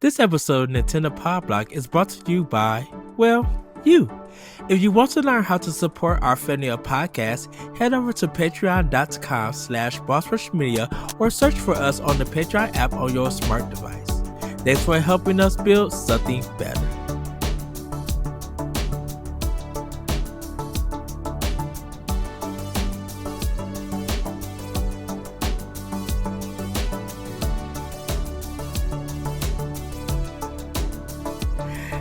This episode of Nintendo Pod Block is brought to you by, well, you. If you want to learn how to support our family of podcasts, head over to patreon.com/bossrushmedia or search for us on the Patreon app on your smart device. Thanks for helping us build something better.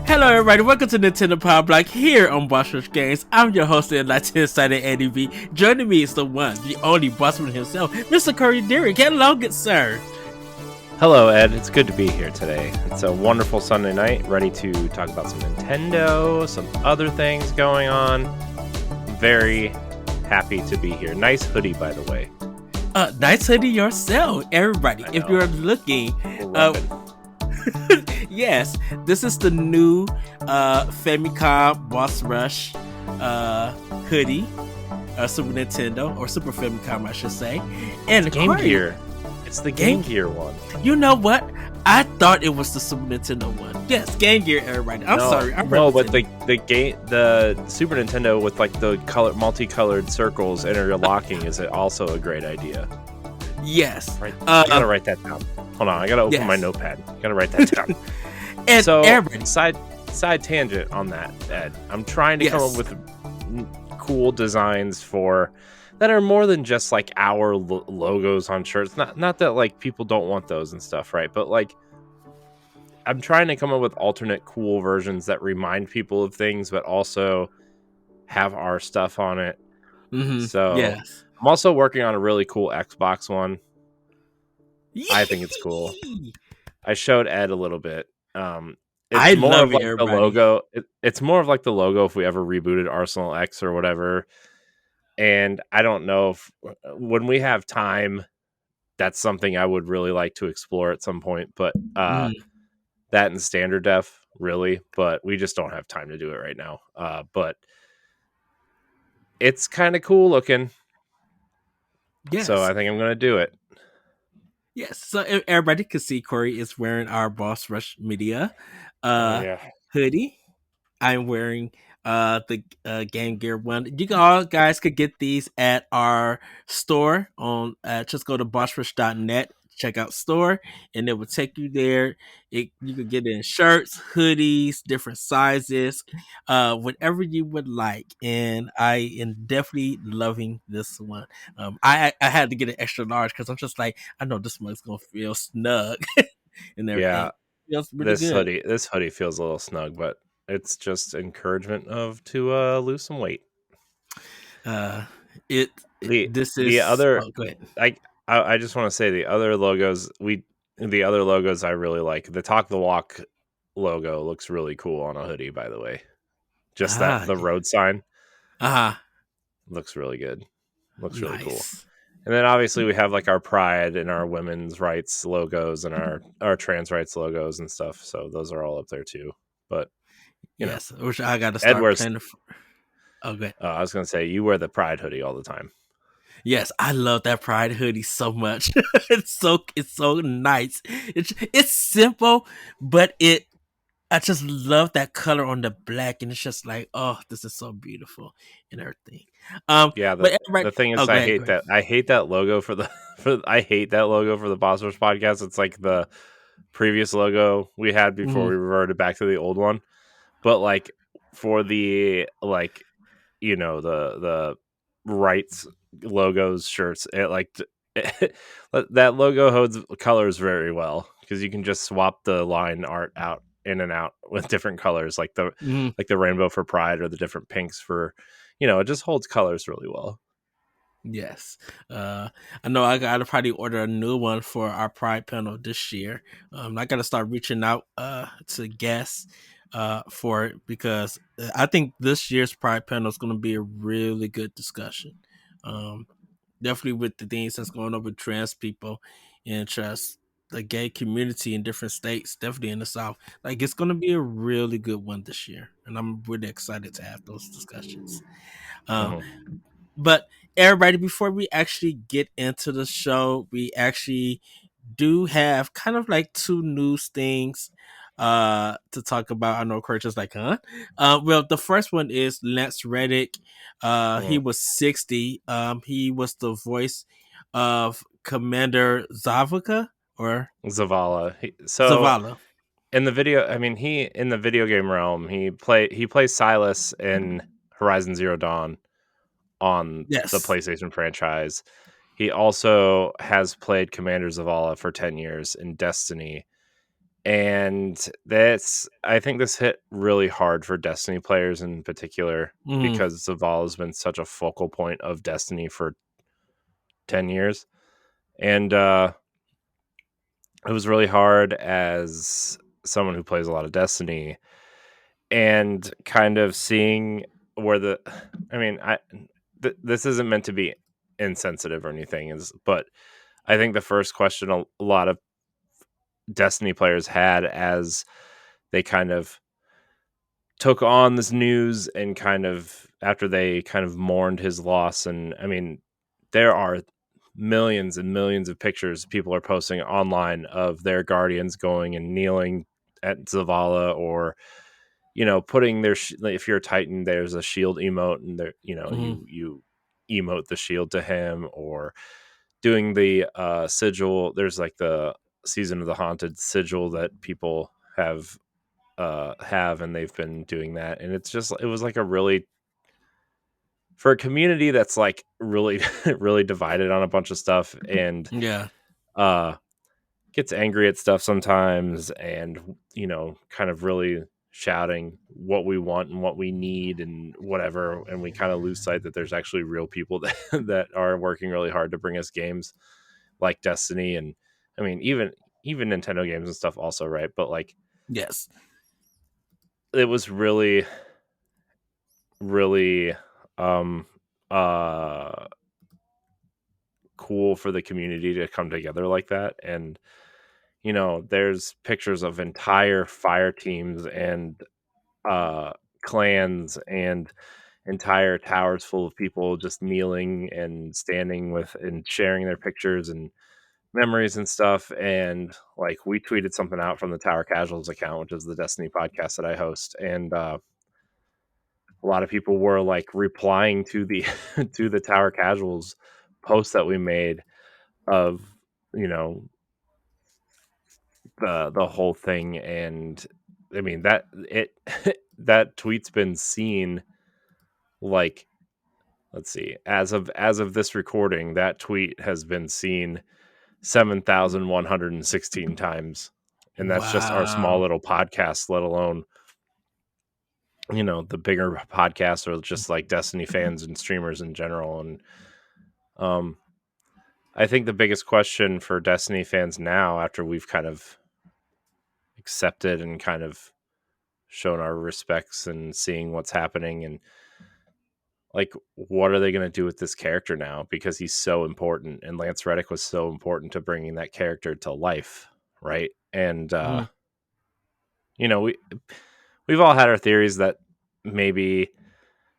Hello everybody, welcome to Nintendo Power Block here on Boss Rush Games. I'm your host and Latin Insider Eddie B. Joining me is the one, the only Bossman himself, Mr. Curry Derrick. Hello, good sir. Hello Ed, it's good to be here today. It's a wonderful Sunday night, ready to talk about some Nintendo, some other things going on. Very happy to be here. Nice hoodie, by the way. Nice hoodie yourself, everybody. If you're looking, yes, this is the new Famicom Boss Rush hoodie, Super Nintendo, or Super Famicom, I should say. And Game Gear. It's the Game Gear one. You know what? I thought it was the Super Nintendo one. Yes, Game Gear, everybody. I'm sorry. No, but the Super Nintendo with like the multicolored circles interlocking is also a great idea. Yes. Right. I gotta write that down. Hold on, I gotta open my notepad. Gotta write that down. And so, everybody. side tangent on that, Ed. I'm trying to come up with cool designs that are more than just like our logos on shirts. Not that like people don't want those and stuff, right? But like, I'm trying to come up with alternate cool versions that remind people of things, but also have our stuff on it. Mm-hmm. So yes. I'm also working on a really cool Xbox one. I think it's cool. I showed Ed a little bit. It's more of like the logo. It's more of like the logo if we ever rebooted Arsenal X or whatever. And I don't know if when we have time, that's something I would really like to explore at some point. But that in standard def, really. But we just don't have time to do it right now. But it's kind of cool looking. Yes. So I think I'm going to do it. Yes. So everybody can see Corey is wearing our Boss Rush Media hoodie. I'm wearing the Game Gear one. You guys could get these at our store on just go to bossrush.net, check out store, and it will take you there. You could get it in shirts, hoodies, different sizes, whatever you would like. And I am definitely loving this one. I had to get an extra large because I'm just like, I know this one's gonna feel snug and everything. Yeah, feels really good. This hoodie feels a little snug, but it's just encouragement to lose some weight. Go ahead. I just want to say the other logos I really like. The Talk the Walk logo looks really cool on a hoodie, by the way. Just the road sign. Looks really good. Looks really cool. And then obviously we have like our Pride and our women's rights logos and our trans rights logos and stuff. So those are all up there too. But yes, which I got to start playing. Okay. I was going to say you wear the Pride hoodie all the time. Yes, I love that Pride hoodie so much. it's so nice. It's simple, but I just love that color on the black, and it's just like, oh, this is so beautiful and everything. The thing is, I hate that logo for the Boss Rush podcast. It's like the previous logo we had before we reverted back to the old one. But like for the the rights logos shirts, that logo holds colors very well because you can just swap the line art out in and out with different colors, like the rainbow for Pride or the different pinks for, it just holds colors really well. Yes. I know I gotta probably order a new one for our Pride panel this year. I gotta start reaching out to guests for it because I think this year's Pride panel is going to be a really good discussion. Definitely with the things that's going on with trans people and just the gay community in different states, definitely in the South. Like, it's going to be a really good one this year, and I'm really excited to have those discussions. But everybody, before we actually get into the show, we actually do have kind of like two news things to talk about. I know Kurt is like, huh? Well, the first one is Lance Reddick. He was 60. He was the voice of Commander Zavaka or Zavala. So Zavala. in the video, I mean, he in the video game realm, he plays Silas in Horizon Zero Dawn on the Yes. PlayStation franchise. He also has played Commander Zavala for 10 years in Destiny. And I think this hit really hard for Destiny players in particular Mm-hmm. because Zavala has been such a focal point of Destiny for 10 years. And it was really hard as someone who plays a lot of Destiny and kind of seeing where I mean, this isn't meant to be insensitive or anything, but I think the first question a lot of Destiny players had as they kind of took on this news and kind of after they kind of mourned his loss. And I mean, there are millions and millions of pictures people are posting online of their guardians going and kneeling at Zavala, or putting their like, if you're a Titan, there's a shield emote, and there Mm-hmm. you emote the shield to him, or doing the sigil. There's like the Season of the Haunted sigil that people have, and they've been doing that, and it was like a really, for a community that's like really really divided on a bunch of stuff, and Yeah. uh gets angry at stuff sometimes, and kind of really shouting what we want and what we need and whatever, and we kind of lose sight that there's actually real people that that are working really hard to bring us games like Destiny. And I mean, even Nintendo games and stuff also, right? But like, Yes. it was really really um uh cool for the community to come together like that. And there's pictures of entire fire teams and uh clans and entire towers full of people just kneeling and standing with and sharing their pictures and memories and stuff. And like, we tweeted something out from the Tower Casuals account, which is the Destiny podcast that I host, and a lot of people were like replying to the to the Tower Casuals post that we made of you know the whole thing. And I mean, that it that tweet's been seen, like, let's see, as of this recording, that tweet has been seen 7,116 times, and that's just our small Wow. little podcast, let alone the bigger podcasts, or just like Destiny fans and streamers in general. And um I think the biggest question for Destiny fans now, after we've kind of accepted and kind of shown our respects and seeing what's happening, and like, what are they going to do with this character now, because he's so important, and Lance Reddick was so important to bringing that character to life, right? And Mm-hmm. you know we we've all had our theories that maybe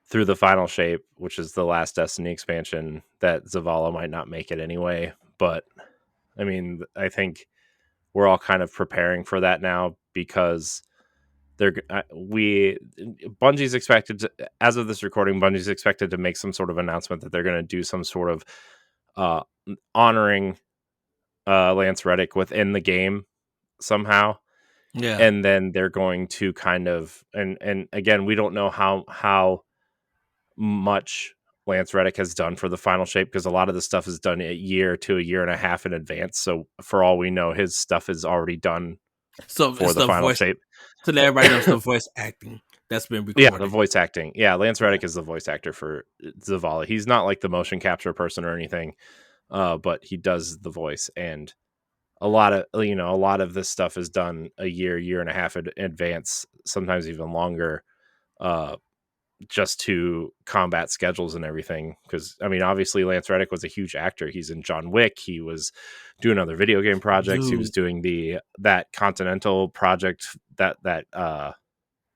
through the final shape, which is the last Destiny expansion, that Zavala might not make it anyway. But I mean, I think we're all kind of preparing for that now, because they're we Bungie's expected to, as of this recording, Bungie's expected to make some sort of announcement that they're going to do some sort of uh honoring Lance Reddick within the game somehow. Yeah. And then they're going to kind of, and again, we don't know how much Lance Reddick has done for the final shape, because a lot of the stuff is done a year to a year and a half in advance. So for all we know, his stuff is already done So for it's the the final voice. shape. So that everybody knows the voice acting that's been Yeah, the recorded. voice acting. Yeah, Lance Yeah. Reddick is the voice actor for Zavala. He's not like the motion capture person or anything, but he does the voice. And a lot of this stuff is done a year and a half in advance, sometimes even longer, uh, just to combat schedules and everything. Because I mean, obviously, Lance Reddick was a huge actor. He's in John Wick. He was doing other video game projects. He was Dude. doing that Continental project, that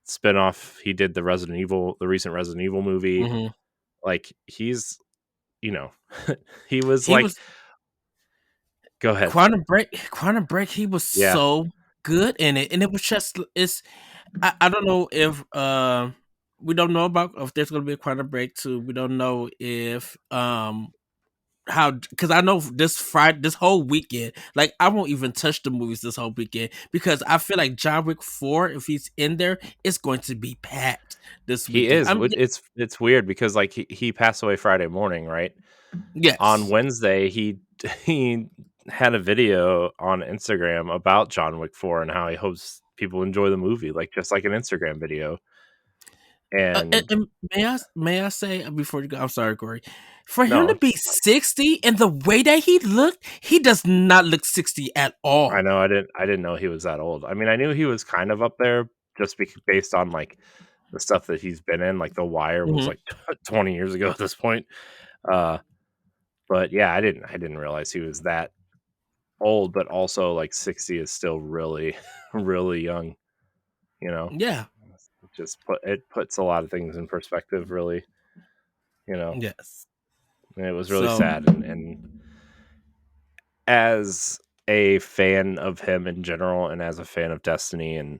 spinoff. He did the recent Resident Evil movie. Mm-hmm. Like, he's you know he was He like was Go ahead. Quantum Break, he was Yeah, so good in it, and it was just it's. I don't know if we don't know about if there's gonna be a Quantum Break 2. We don't know if how, because I know this whole weekend, like I won't even touch the movies this whole weekend because I feel like John Wick 4, if he's in there, it's going to be packed this he weekend. is. It's weird because like he passed away Friday morning, right? On Yes. Wednesday, he had a video on Instagram about John Wick 4 and how he hopes people enjoy the movie, like just like an Instagram video. And And may I say before you go, I'm sorry, Corey, for him no, to be 60 and the way that he looked, he does not look 60 at I all. know I didn't know he was that old. I mean, I knew he was kind of up there just based on like the stuff that he's been in. Like The Wire was Hmm. like 20 years ago at this point. Uh, but yeah, I didn't realize he was that old. But also, like 60 is still really, really young. You know, Yeah. it puts a lot of things in perspective. Really, you know, Yes. and it was really So. sad. And as a fan of him in general, and as a fan of Destiny, and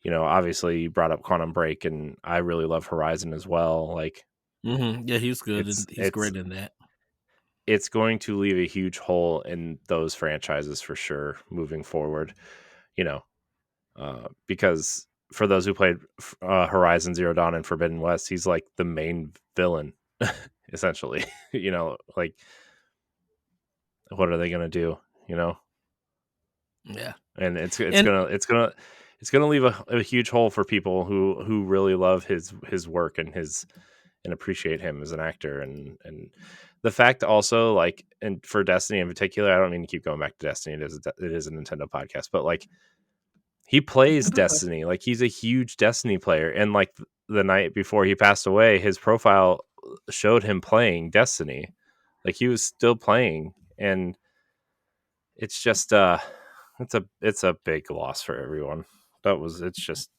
obviously you brought up Quantum Break, and I really love Horizon as well. Like Yeah, he's good it's and he's it's great in that. it's going to leave a huge hole in those franchises for sure moving forward. You know, because for those who played Horizon Zero Dawn and Forbidden West, he's like the main villain, essentially. Like what are they gonna do? You know, Yeah. and And it's gonna leave a huge hole for people who really love his work and appreciate him as an actor. And the fact also, like, and for Destiny in particular, I don't mean to keep going back to Destiny, it is a Nintendo podcast, but like he plays Destiny, like he's a huge Destiny player, and like the night before he passed away, his profile showed him playing Destiny, like he was still playing. And it's just it's a big loss for everyone. It's just,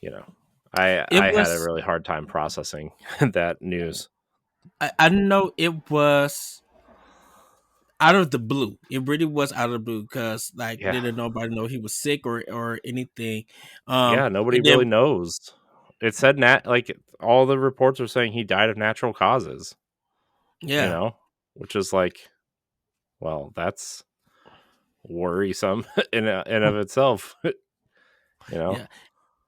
you know it I had a was really hard time processing that news. I know it was out of the blue. It really was out of the blue because like Yeah. didn't nobody know he was sick or anything. Yeah, nobody And really then knows. It said like all the reports are saying he died of natural causes, you yeah. know, which is like, well, that's worrisome in of itself, you know. Yeah.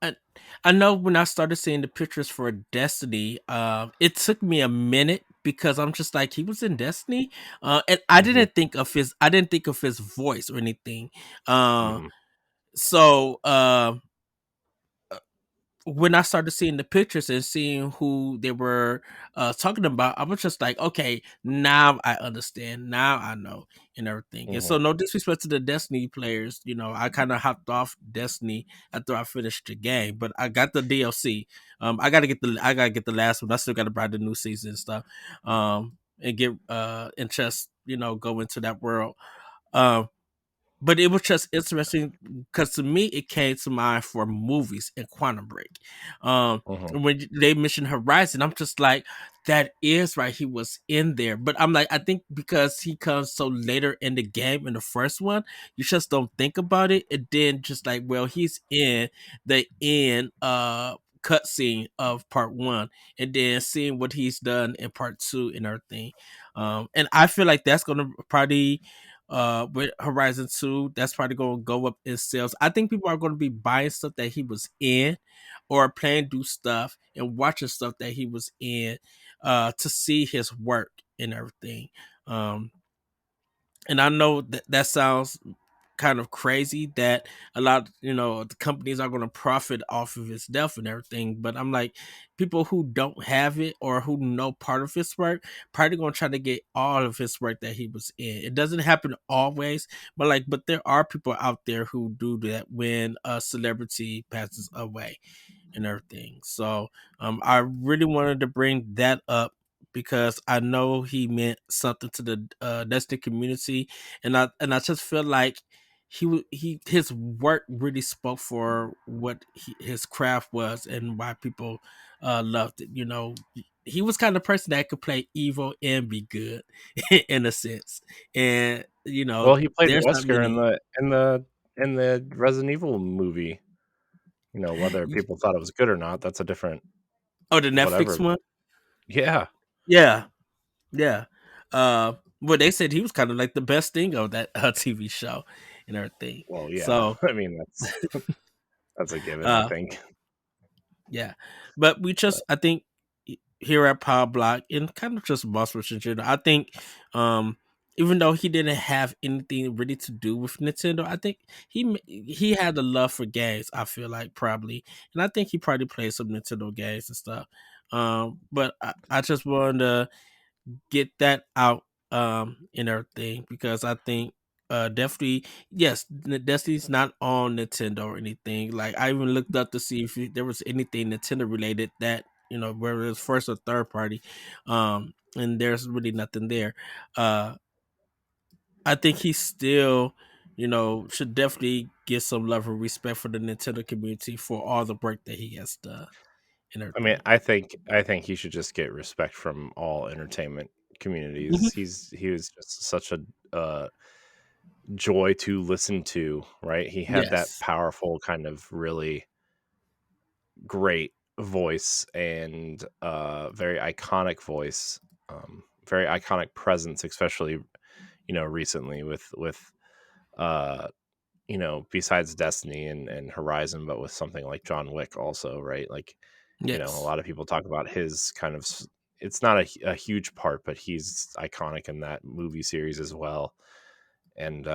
I, I know when I started seeing the pictures for Destiny, it took me a minute because I'm just like he was in Destiny, and Mhm. I didn't think of his voice or anything. Uh, Mhm. so when I started seeing the pictures and seeing who they were talking about, I was just like, okay, now I understand. Now I know and everything. And so, Mhm. no disrespect to the Destiny players, I kind of hopped off Destiny after I finished the game, but I got the DLC. I gotta get the last one. I still got to buy the new season and stuff, and get and just go into that world. Um, but it was just interesting because to me it came to mind for movies and Quantum Break. Mhm. When they mentioned Horizon, I'm just like, that is right. He was in there, but I'm like, I think because he comes so later in the game in the first one, you just don't think about it. And then just like, well, he's in the end cutscene of part one, and then seeing what he's done in part two and everything. And I feel like that's gonna probably with Horizon 2, that's probably gonna go up in sales. I think people are gonna be buying stuff that he was in or playing do stuff and watching stuff that he was in to see his work and everything. Um and I know that sounds kind of crazy that a lot, the companies are going to profit off of his death and everything. But I'm like, people who don't have it or who know part of his work probably going to try to get all of his work that he was in. It doesn't happen always, but there are people out there who do that when a celebrity passes away and everything. So I really wanted to bring that up because I know he meant something to the Destiny community, and I just feel like his work really spoke for what his craft was and why people loved it. He was kind of person that could play evil and be good in a sense. And Well, he played there's not Wesker in many. the Resident Evil movie. Whether people thought it was good or not, that's a different Oh, the Netflix whatever. one. Yeah. Yeah, yeah. Well, they said he was kind of like the best thing of that TV show and everything. Well, yeah. So, I mean, that's a given, I uh, think. yeah, but we But just, I think, here at Power Block and kind of just Boss Rush in general, I think, um, even though he didn't have anything really to do with Nintendo, I think he had a love for games. I feel like probably, and I think he probably played some Nintendo games and stuff. But I just wanted to get that out and everything because I think definitely yes, Destiny's not on Nintendo or anything. Like I even looked up to see if there was anything Nintendo related that whether it's first or third party, and there's really nothing there. I think he still should definitely get some love and respect for the Nintendo community for all the work that he has done and I mean, everything. I think he should just get respect from all entertainment communities. Mhm. He was just such a joy to listen to, right? He had that Yes. powerful kind of really great voice and very iconic voice, very iconic presence, especially recently with uh besides Destiny and Horizon, but with something like John Wick also, right? Like a Yes. lot of people talk about his kind of it's not a huge part, but he's iconic in that movie series as well. And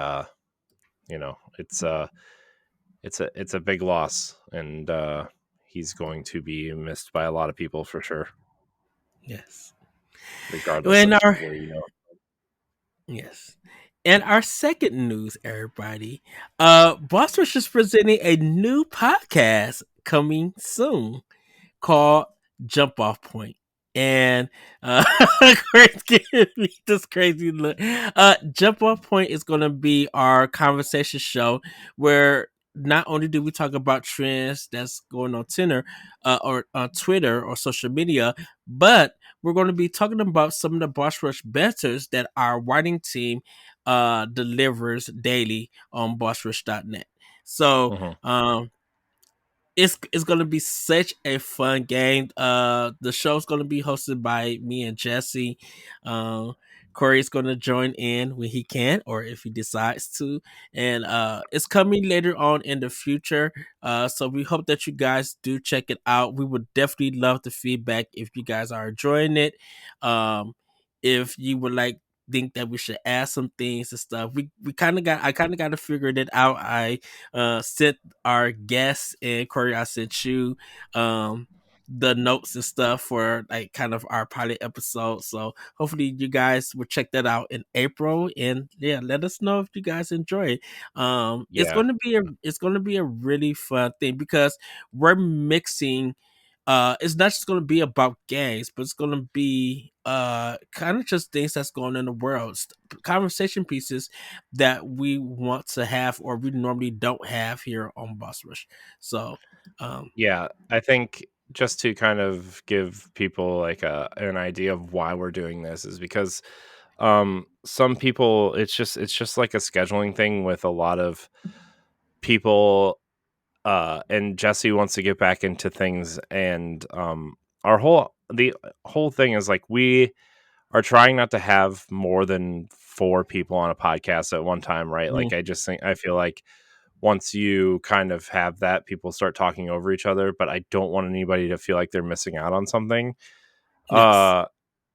it's a big loss, and he's going to be missed by a lot of people for sure, Yes. regardless When of our where Yes. And our second news, everybody, Boss Rush is presenting a new podcast coming soon called Jump Off Point. And Chris giving me this crazy look. Jump Off Point is going to be our conversation show where not only do we talk about trends that's going on Tinder or on Twitter or social media, but we're going to be talking about some of the Boss Rush banters that our writing team delivers daily on bossrush.net. So, you know. it's gonna be such a fun game. The show's gonna be hosted by me and Jesse. Corey's gonna join in when he can or if he decides to, and it's coming later on in the future. So we hope that you guys do check it out. We would definitely love the feedback if you guys are enjoying it. If you would like think that we should add some things and stuff. We kind of got I kind of got to figure it out. I sent our guests and Corey, I sent you the notes and stuff for like kind of our pilot episode. So hopefully you guys will check that out in April and yeah, let us know if you guys enjoy it. It's Yeah. gonna be a really fun thing because we're mixing it's not just going to be about games, but it's going to be kind of just things that's going on in the world, conversation pieces that we want to have or we normally don't have here on Boss Rush. So um Yeah, I think just to kind of give people like an idea of why we're doing this is because some people it's just like a scheduling thing with a lot of people, and Jesse wants to get back into things, and the whole thing is like we are trying not to have more than 4 people on a podcast at one time, right? mm, Like I feel like once you kind of have that, people start talking over each other, but I don't want anybody to feel like they're missing out on something, yes. uh,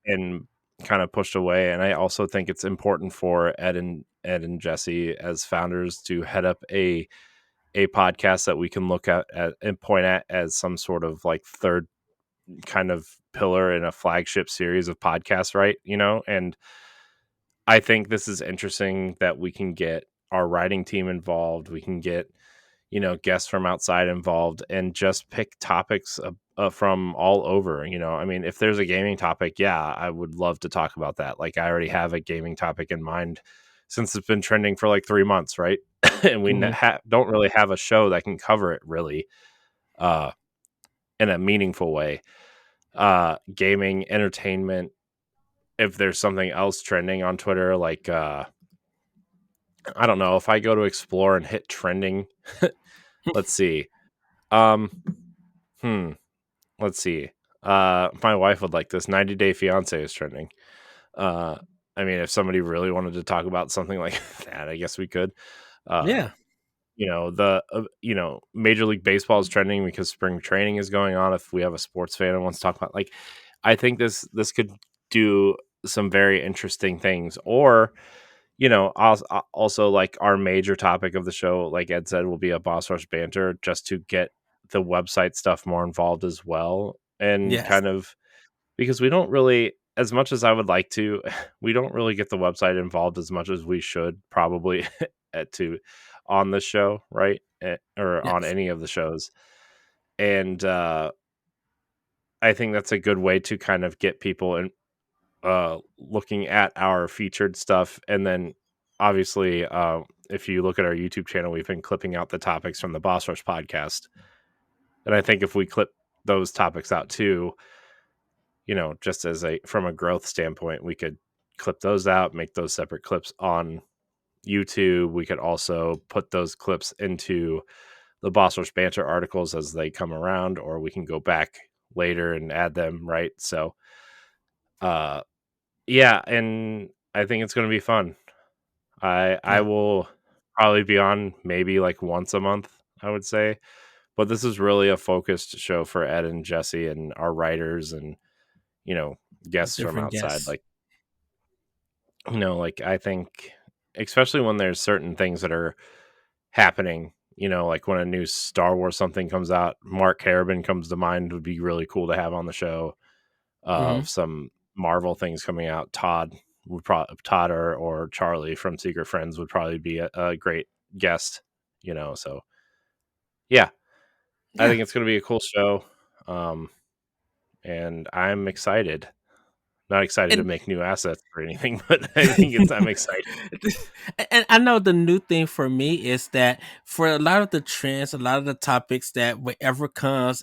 and kind of pushed away. And I also think it's important for Ed and Jesse as founders to head up a podcast that we can look at and point at as some sort of like third kind of pillar in a flagship series of podcasts, right? And I think this is interesting that we can get our writing team involved. We can get guests from outside involved and just pick topics from all over. I mean, if there's a gaming topic, yeah, I would love to talk about that. Like I already have a gaming topic in mind since it's been trending for like 3 months, right? And we don't really have a show that can cover it really in a meaningful way. Gaming, entertainment. If there's something else trending on Twitter, like I don't know, if I go to explore and hit trending, let's see. Um, let's see. My wife would like this. 90 Day Fiance is trending. I mean, if somebody really wanted to talk about something like that, I guess we could. Yeah. Major League Baseball is trending because spring training is going on. If we have a sports fan who wants to talk about, like, I think this could do some very interesting things. Or, also like our major topic of the show, like Ed said, will be a boss rush banter, just to get the website stuff more involved as well, and Yes. kind of, because we don't really, as much as I would like to, we don't really get the website involved as much as we should probably to on the show, right? Or on Yes. any of the shows. And I think that's a good way to kind of get people in, looking at our featured stuff. And then obviously, if you look at our YouTube channel, we've been clipping out the topics from the Boss Rush podcast. And I think if we clip those topics out too, just as from a growth standpoint, we could clip those out, make those separate clips on YouTube. We could also put those clips into the Boss Rush Banter articles as they come around, or we can go back later and add them, right? So, yeah, and I think it's going to be fun. I Yeah. will probably be on maybe like once a month, I would say. But this is really a focused show for Ed and Jesse and our writers and, you know, guests from Different outside. guests. Like, like I think, especially when there's certain things that are happening, like when a new Star Wars something comes out, Mark Harriman comes to mind, would be really cool to have on the show. Some Marvel things coming out, Todd or Charlie from Secret Friends would probably be a great guest, so yeah, I Yeah. think it's going to be a cool show. And I'm excited. Not excited to And make new assets or anything, but I think I'm excited. and I know the new thing for me is that for a lot of the trends, a lot of the topics that whatever comes,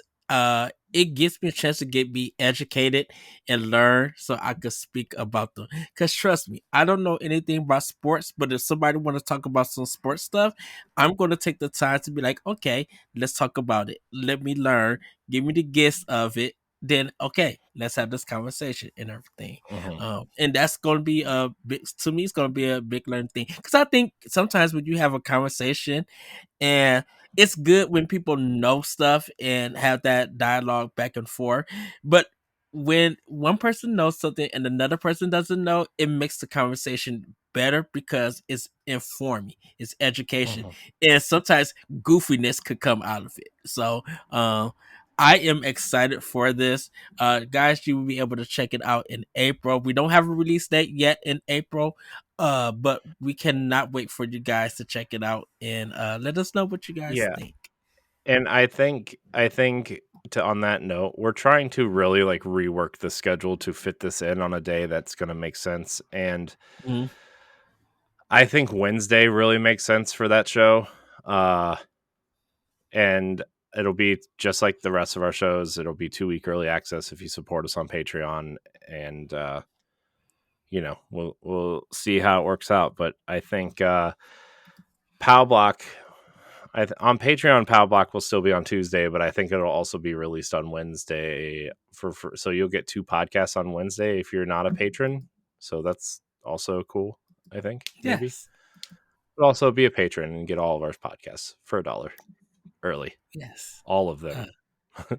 it gives me a chance to get be educated and learn so I could speak about them. Cause trust me, I don't know anything about sports, but if somebody want to talk about some sports stuff, I'm gonna take the time to be like, okay, let's talk about it. Let me learn, give me the gist of it, then okay, let's have this conversation and everything. Mhm. And that's going to be a big, to me, it's going to be a big learning thing. Because I think sometimes when you have a conversation, and it's good when people know stuff and have that dialogue back and forth. But when one person knows something and another person doesn't know, it makes the conversation better because it's informing, it's education, Mhm. and sometimes goofiness could come out of it. So, I am excited for this. Guys, you will be able to check it out in April. We don't have a release date yet in April, but we cannot wait for you guys to check it out and let us know what you guys Yeah. think. And I think to on that note, we're trying to really like rework the schedule to fit this in on a day that's going to make sense. And Mhm. I think Wednesday really makes sense for that show. And it'll be just like the rest of our shows. It'll be 2-week early access if you support us on Patreon. And we'll see how it works out. But I think Pow Block on Patreon, Pow Block will still be on Tuesday, but I think it'll also be released on Wednesday. So you'll get 2 podcasts on Wednesday if you're not a patron. So that's also cool. I think maybe, Yes, but also be a patron and get all of our podcasts for $1 early, yes. all of them. Uh,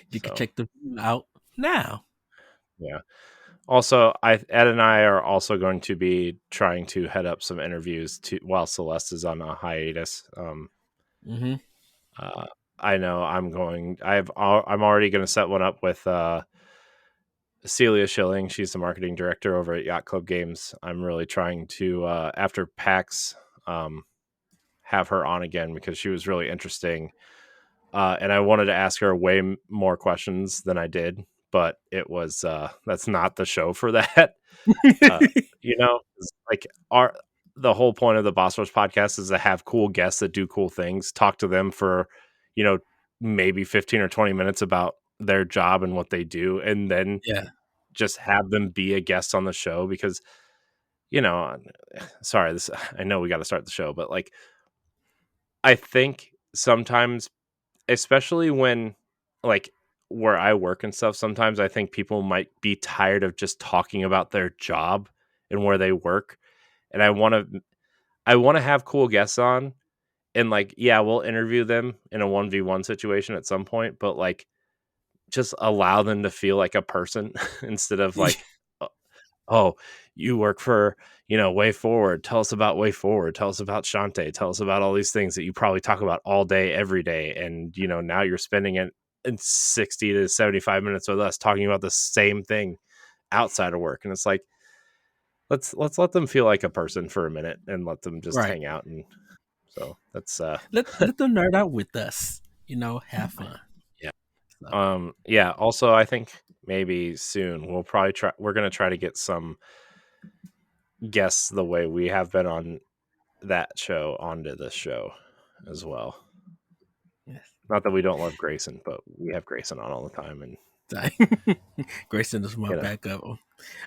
you can So check them out now. yeah. Also, Ed and I are also going to be trying to head up some interviews while Celeste is on a hiatus. Hmm. Uh, I know I'm already going to set one up with Celia Schilling. She's the marketing director over at Yacht Club Games. I'm really trying to after PAX um, have her on again because she was really interesting, and I wanted to ask her way more questions than I did, but it was that's not the show for that. uh, like the whole point of the Boss Rush podcast is to have cool guests that do cool things, talk to them for, you know, maybe 15 or 20 minutes about their job and what they do, and then Yeah. just have them be a guest on the show because, you know, sorry, this I know we got to start the show, but like I think sometimes, especially when like where I work and stuff, sometimes I think people might be tired of just talking about their job and where they work. And I want to have cool guests on, and like, yeah, we'll interview them in a 1v1 situation at some point, but like just allow them to feel like a person instead of like, oh, you work for, Way Forward. Tell us about Way Forward. Tell us about Shantae. Tell us about all these things that you probably talk about all day, every day. And, now you're spending it in 60 to 75 minutes with us talking about the same thing outside of work. And it's like, let's let them feel like a person for a minute and let them just Right. hang out. And so that's, Let them nerd out with us. Have fun. yeah. So Yeah. Also, I think maybe soon we're going to try to get some guests the way we have been on that show onto this show as well. yes. Not that we don't love Grayson, but we have Grayson on all the time, and Grayson is my you know, backup.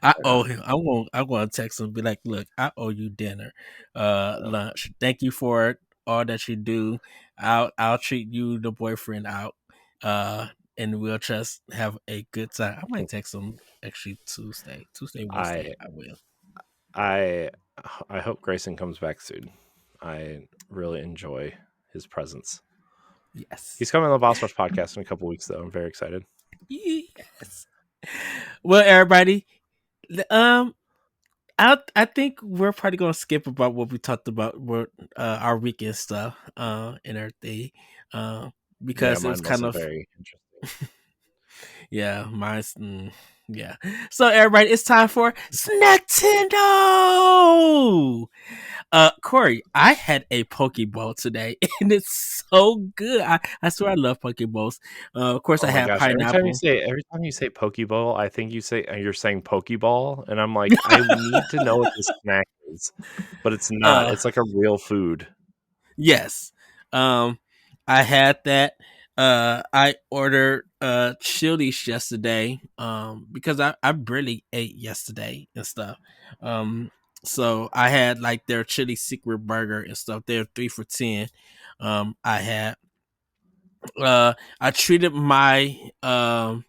I uh, owe him. I want to text him and be like, look, I owe you dinner, uh, lunch. Thank you for all that you do. I'll treat you the boyfriend out. Uh and we'll just have a good time. I might text him actually Wednesday. I I will. I I hope Grayson comes back soon. I really enjoy his presence. Yes. He's coming on the Boss Rush podcast in a couple weeks, though. I'm very excited. Yes. Well, everybody, um, I think we're probably gonna skip about what we talked about, what our weekend stuff, and everything, uh, Yeah, because it was mine kind wasn't of very interesting. yeah, mine's yeah. So everybody, it's time for Nintendo. Corey, I had a Pokeball today, and it's so good. I swear I love Pokeballs. Of course, I Oh my had gosh! pineapple. Every time you say Pokeball, I think you're saying Pokeball, and I'm like, I need to know what this snack is, but it's not. Uh, It's like a real food. Yes. Um I had that. I ordered chilies yesterday because I barely ate yesterday and stuff. Um so I had like their chili secret burger and stuff. They're 3 for 10. I had I treated my well,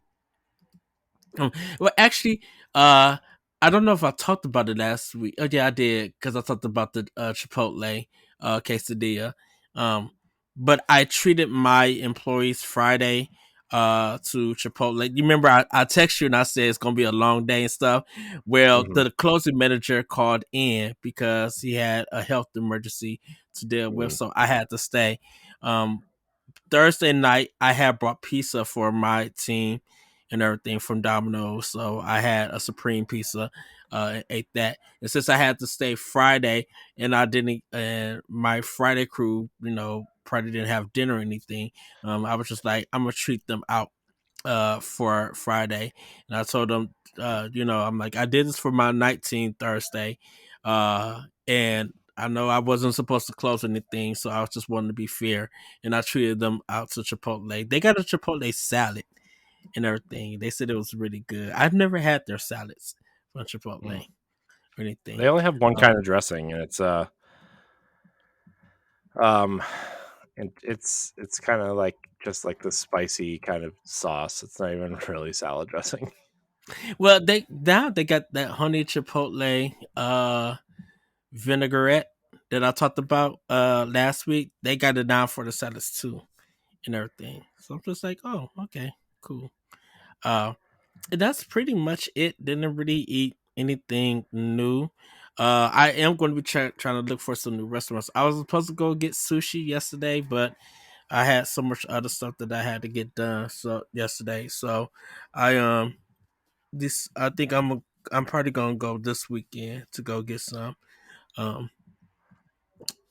actually, uh, I don't know if I talked about it last week. Oh, yeah, I did because I talked about the Chipotle quesadilla. Um, but I treated my employees Friday to Chipotle. You remember I texted you and I said it's gonna be a long day and stuff. Well, Hmm. the closing manager called in because he had a health emergency to deal with, Hmm. so I had to stay. Um, Thursday night, I had brought pizza for my team and everything from Domino's. So I had a supreme pizza, and ate that. And since I had to stay Friday, and I didn't, and my Friday crew, probably didn't have dinner or anything. I was just like, I'm gonna treat them out for Friday. And I told them, I'm like, I did this for my night team Thursday. And I know I wasn't supposed to close anything, so I was just wanting to be fair. And I treated them out to Chipotle. They got a Chipotle salad and everything. They said it was really good. I've never had their salads from Chipotle Mm. or anything. They only have one kind Um, of dressing, and it's um, and it's kind of like just like the spicy kind of sauce. It's not even really salad dressing. well, they got that honey Chipotle vinaigrette that I talked about last week. They got it down for the salads too and everything. So I'm just like, oh, okay, cool. Uh, and that's pretty much it. Didn't really eat anything new. I am going to be trying to look for some new restaurants. I was supposed to go get sushi yesterday, but I had so much other stuff that I had to get done so yesterday. So I this I think I'm probably gonna go this weekend to go get some. Um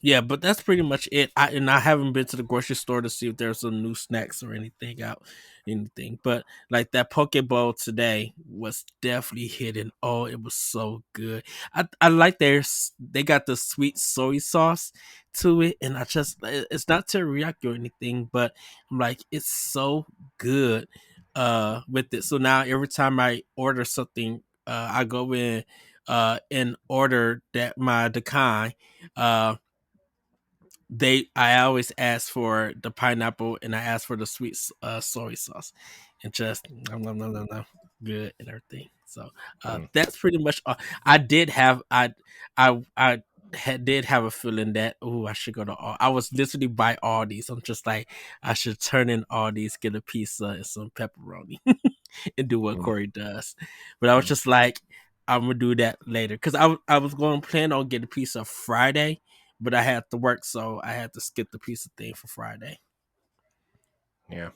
Yeah, but that's pretty much it. I haven't been to the grocery store to see if there's some new snacks or anything out, anything. But like that poke bowl today was definitely hidden. Oh, it was so good. I like they got the sweet soy sauce to it, and it's not teriyaki or anything, but I'm like it's so good with it. So now every time I order something, I go in and order that my Dakai. I always ask for the pineapple and I ask for the sweet soy sauce and just nom, good and everything. So that's pretty much all. I did have I did have a feeling that I should go to all. I was literally by Aldi's. I'm just like I should turn in Aldi's, get a pizza and some pepperoni, and do what Mm. Corey does. But I was just like, I'm gonna do that later because I was going to plan on getting a pizza Friday, but I had to work, so I had to skip the pizza thing for Friday. Yeah.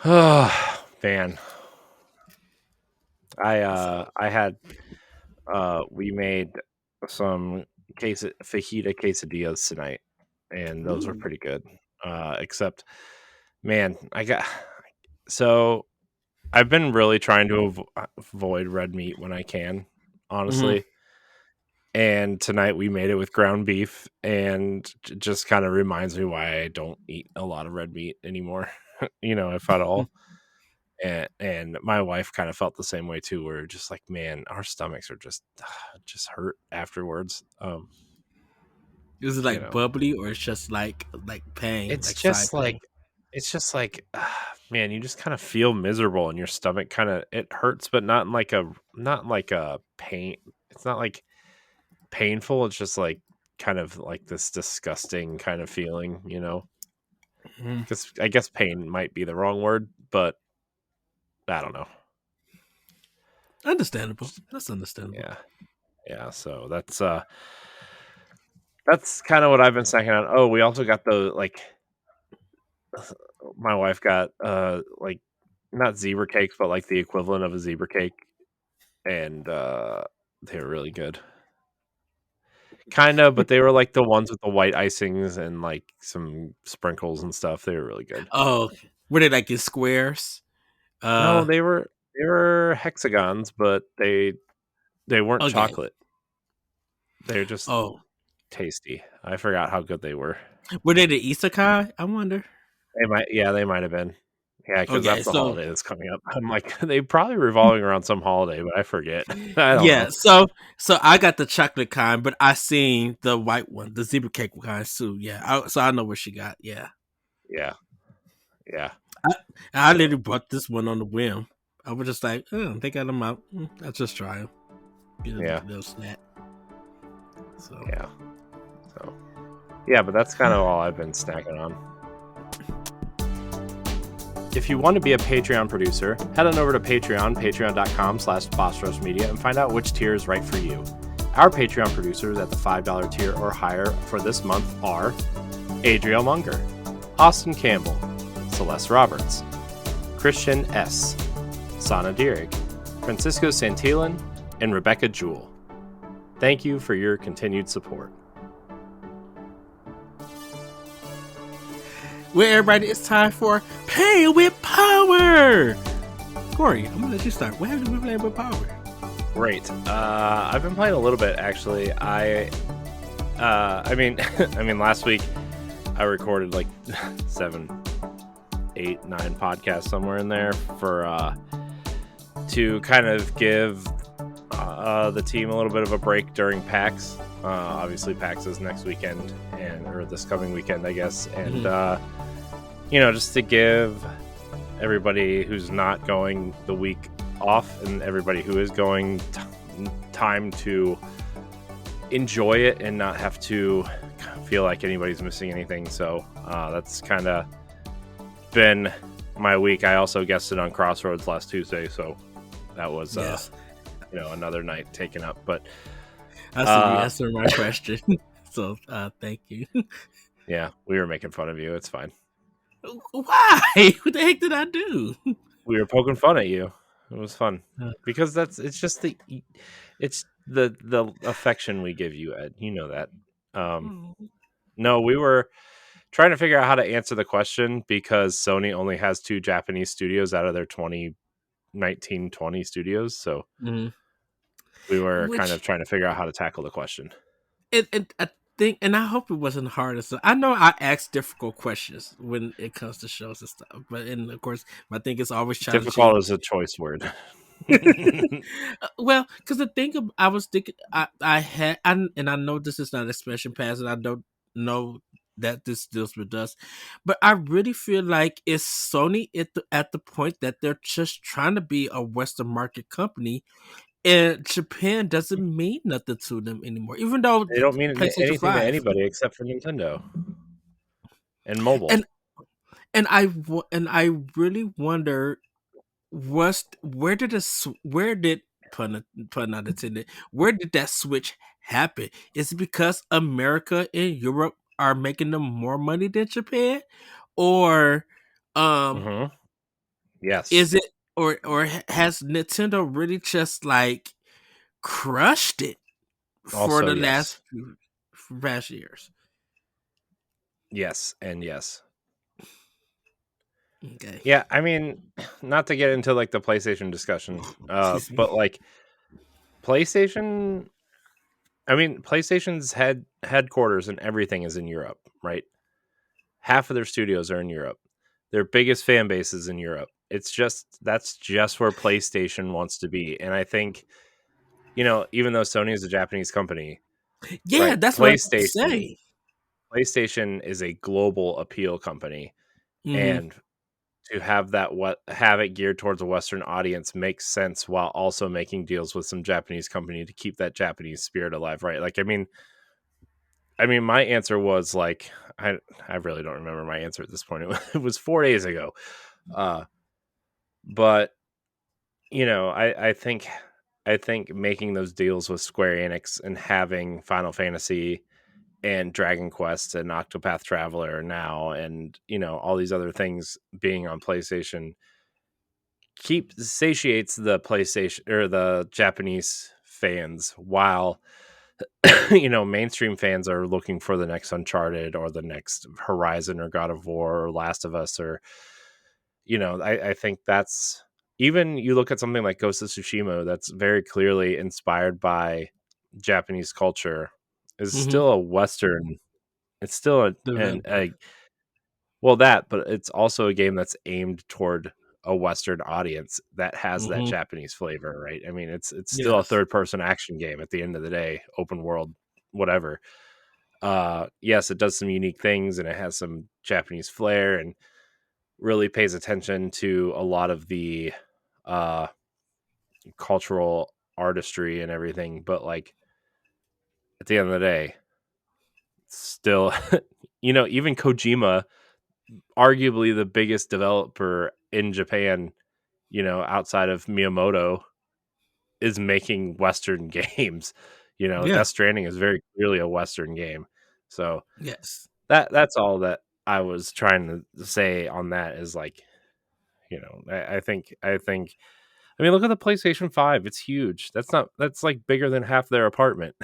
Oh man, I had we made some fajita quesadillas tonight, and those were Ooh. pretty good. Except, man, so I've been really trying to avoid red meat when I can, Mm-hmm. honestly. And tonight we made it with ground beef, and just kind of reminds me why I don't eat a lot of red meat anymore. If at all. And my wife kind of felt the same way too. We're just like, man, our stomachs are just hurt afterwards. Is it You like know, bubbly or it's just like pain, it's like side just pain? like man, you just kind of feel miserable, and your stomach kind of it hurts, but not like a pain. It's not like painful. It's just like kind of like this disgusting kind of feeling, Mm-hmm. because I guess pain might be the wrong word, but I don't know. Understandable. That's understandable. Yeah. Yeah. So that's kind of what I've been snacking on. Oh, we also got my wife got like not zebra cakes, but like the equivalent of a zebra cake, and they were really good. Kind of, but they were like the ones with the white icings and like some sprinkles and stuff. They were really good. Oh, were they like in squares? No, Uh, they were hexagons, but they weren't okay. chocolate. They're just Oh, tasty. I forgot how good they were. were they the isekai? I wonder. They might have been. Yeah, because Okay, that's the so holiday that's coming up. I'm like, they probably revolving around some holiday, but I forget. I don't yeah, know. so I got the chocolate kind, but I seen the white one, the zebra cake kind too. Yeah, so I know what she got. Yeah, Yeah, yeah. I, I So, literally bought this one on the whim. I was just like, oh, they got them out. I'll just try them. Get a yeah, little snack. So, yeah. So, yeah, but that's kind of all I've been snacking on. If you want to be a Patreon producer, head on over to patreon.com/bossrushmedia, and find out which tier is right for you. Our Patreon producers at the $5 tier or higher for this month are Adriel Munger, Austin Campbell, Celeste Roberts, Christian S., Sana Dierig, Francisco Santillan, and Rebecca Jewell. Thank you for your continued support. well, everybody, it's time for Play with Power. Corey, I'm gonna let you start. What have you been playing with Power? Great. I've been playing a little bit actually. I mean, last week I recorded like 7, 8, 9 podcasts somewhere in there to kind of give the team a little bit of a break during PAX. Obviously, PAX is next weekend or this coming weekend, I guess, and just to give everybody who's not going the week off and everybody who is going time to enjoy it and not have to feel like anybody's missing anything. So that's kind of been my week. I also guested on Crossroads last Tuesday, so that was Yes, another night taken up. But I see you answering my question. So, thank you. yeah, we were making fun of you. It's fine. Why? What the heck did I do? We were poking fun at you. It was fun because it's the affection we give you, Ed. You know that. Mm. No, we were trying to figure out how to answer the question because Sony only has 2 Japanese studios out of their 20 studios. So Mm. we were kind of Which trying to figure out how to tackle the question. it I think, and I hope it wasn't hard. So I know I ask difficult questions when it comes to shows and stuff, but and of course, my thing is always challenging. Difficult is a choice word. Well, because the thing I was thinking, and I know this is not expression pass, and I don't know that this deals with us, but I really feel like it's Sony at the point that they're just trying to be a Western market company, and Japan doesn't mean nothing to them anymore, even though They don't mean PlayStation anything to 5. anybody except for Nintendo and mobile. And and I really wonder where did where did pun not intended, where did that switch happen? Is it because America and Europe are making them more money than Japan, or um Mm-hmm. Yes. is it, or has Nintendo really just like crushed it for Also, the yes. last few past years? Yes, and yes. Okay. Yeah, I mean, not to get into like the PlayStation discussion, Excuse me. but like PlayStation, I mean, PlayStation's headquarters and everything is in Europe, right? Half of their studios are in Europe. Their biggest fan base is in Europe. It's just that's just where PlayStation wants to be. And I think, even though Sony is a Japanese company, Yeah, right? that's what I'm saying. PlayStation is a global appeal company, Hmm. and to have that what have it geared towards a Western audience makes sense while also making deals with some Japanese company to keep that Japanese spirit alive, right? Like, I mean, my answer was like, I really don't remember my answer at this point. It was 4 days ago, uh, but I think making those deals with Square Enix and having Final Fantasy and Dragon Quest and Octopath Traveler now, and all these other things being on PlayStation keep satiates the PlayStation or the Japanese fans while mainstream fans are looking for the next Uncharted or the next Horizon or God of War or Last of Us or I think that's even you look at something like Ghost of Tsushima that's very clearly inspired by Japanese culture is Hmm. still a Western. It's still Developer. well, but it's also a game that's aimed toward a Western audience that has that Hmm. Japanese flavor, right? I mean, it's still a Yes. third person action game at the end of the day, open world, whatever. Yes, it does some unique things and it has some Japanese flair and really pays attention to a lot of the uh cultural artistry and everything, but like at the end of the day, still even Kojima, arguably the biggest developer in Japan, outside of Miyamoto, is making Western games. Yeah. Death Stranding is very clearly a Western game. So Yes. that's all that I was trying to say on that is like, I think I mean look at the PlayStation 5. It's huge. That's like bigger than half their apartment.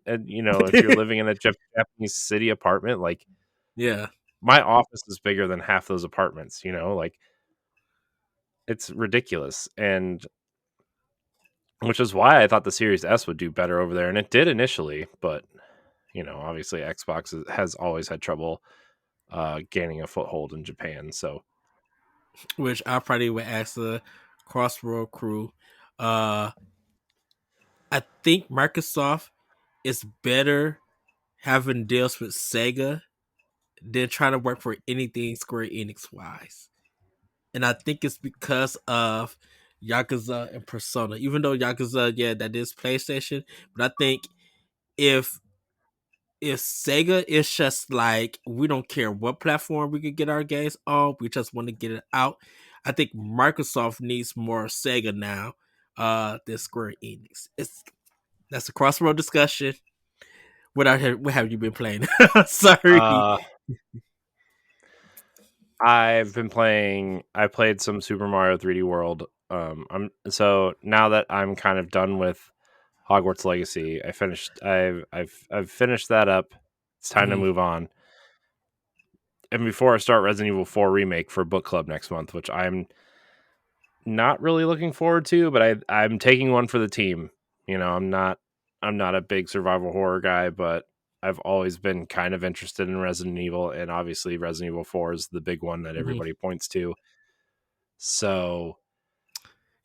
And if you're living in a Japanese city apartment, like Yeah. my office is bigger than half those apartments, like it's ridiculous. And which is why I thought the Series S would do better over there, and it did initially, but obviously Xbox has always had trouble gaining a foothold in Japan. So Which I probably would ask the Crossroad crew. Uh, I think Microsoft is better having deals with Sega than trying to work for anything Square Enix wise. And I think it's because of Yakuza and Persona. Even though Yakuza, yeah, that is PlayStation, but I think if Sega is just like we don't care what platform we could get our games on, we just want to get it out. I think Microsoft needs more Sega now than Square Enix. That's a crossroad discussion. What have you been playing? Sorry. uh, I played some Super Mario 3D World. So now that I'm kind of done with Hogwarts Legacy, I've finished that up. It's time to Mm-hmm. move on. And before I start Resident Evil 4 remake for book club next month, which I'm not really looking forward to, but I'm taking one for the team. I'm not a big survival horror guy, but I've always been kind of interested in Resident Evil, and obviously Resident Evil 4 is the big one that Mm-hmm. everybody points to. So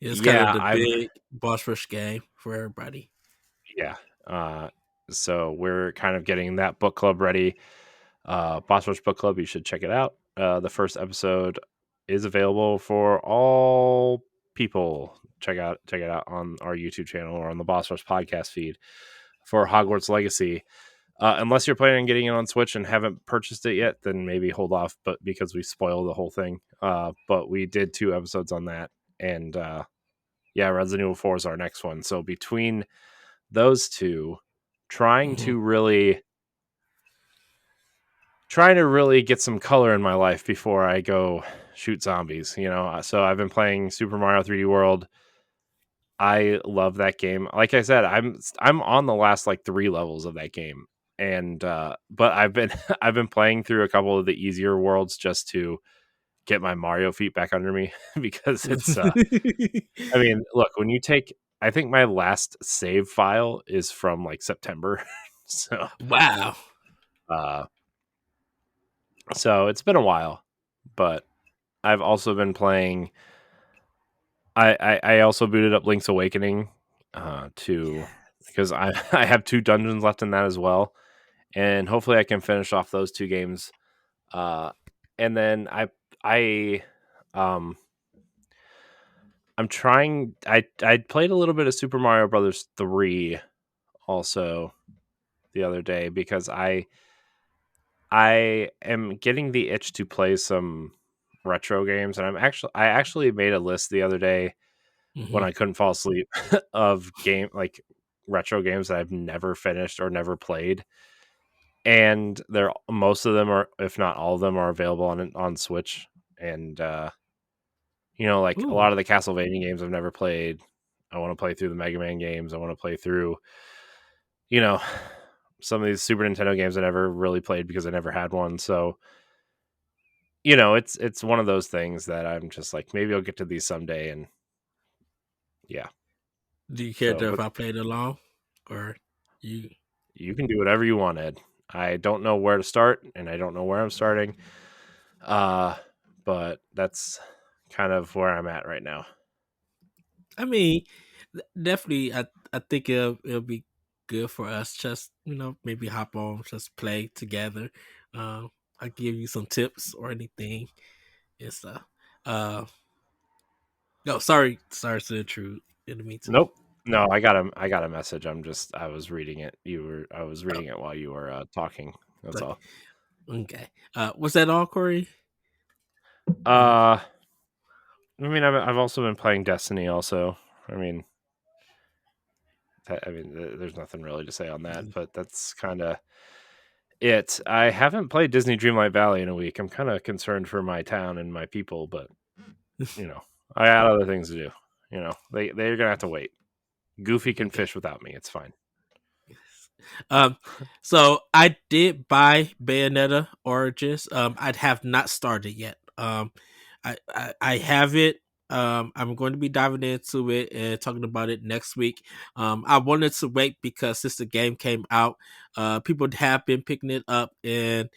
It's kind of yeah, the I'm big boss rush game for everybody. yeah. Uh, so we're kind of getting that book club ready. Boss Rush Book Club, you should check it out. The first episode is available for all people. Check it out on our YouTube channel or on the Boss Rush podcast feed for Hogwarts Legacy. Unless you're planning on getting it on Switch and haven't purchased it yet, then maybe hold off. But because we spoiled the whole thing, but we did 2 episodes on that, and yeah, Resident Evil 4 is our next one. So between those two, trying Mm-hmm. to really trying to really get some color in my life before I go shoot zombies, you know. So I've been playing Super Mario 3D World. I love that game. Like I said, I'm on the last like 3 levels of that game. And but I've been I've been playing through a couple of the easier worlds just to get my Mario feet back under me because it's I mean, look, when you take I think my last save file is from like September. so Wow. uh so it's been a while, but I've also been playing. I also booted up Link's Awakening, to because I I have 2 dungeons left in that as well, and hopefully I can finish off those 2 games. Uh, and then I um I'm trying. I played a little bit of Super Mario Brothers 3 also the other day because I am getting the itch to play some retro games, and I actually made a list the other day when Mm-hmm. I couldn't fall asleep of game like retro games that I've never finished or never played. And they're most of them are, if not all of them, are available on Switch. And like a Ooh. lot of the Castlevania games I've never played. I want to play through the Mega Man games. I want to play through, you know, some of these Super Nintendo games I never really played because I never had one. So, it's one of those things that I'm just like, maybe I'll get to these someday. And yeah. Do you care So, if but I played along, or you? you can do whatever you want, Ed. I don't know where to start, and I don't know where I'm starting. Uh, but that's kind of where I'm at right now. I mean, definitely. I think it'll be good for us. Just maybe hop on, just play together. I give you some tips or anything and stuff. Uh, no, sorry to intrude in the meantime. Nope. No, I got a message. I was reading it. I was Oh, reading it while you were talking. That's like, all. okay. Was that all, Corey? Uh, Uh, I mean, I've also been playing Destiny. Also, I mean, there's nothing really to say on that, but that's kind of it. I haven't played Disney Dreamlight Valley in a week. I'm kind of concerned for my town and my people, but you know, I got other things to do. They're gonna have to wait. Goofy can okay. fish without me. It's fine. Um, so I did buy Bayonetta Origins. I have not started yet. I have it. I'm going to be diving into it and talking about it next week. I wanted to wait because since the game came out, people have been picking it up and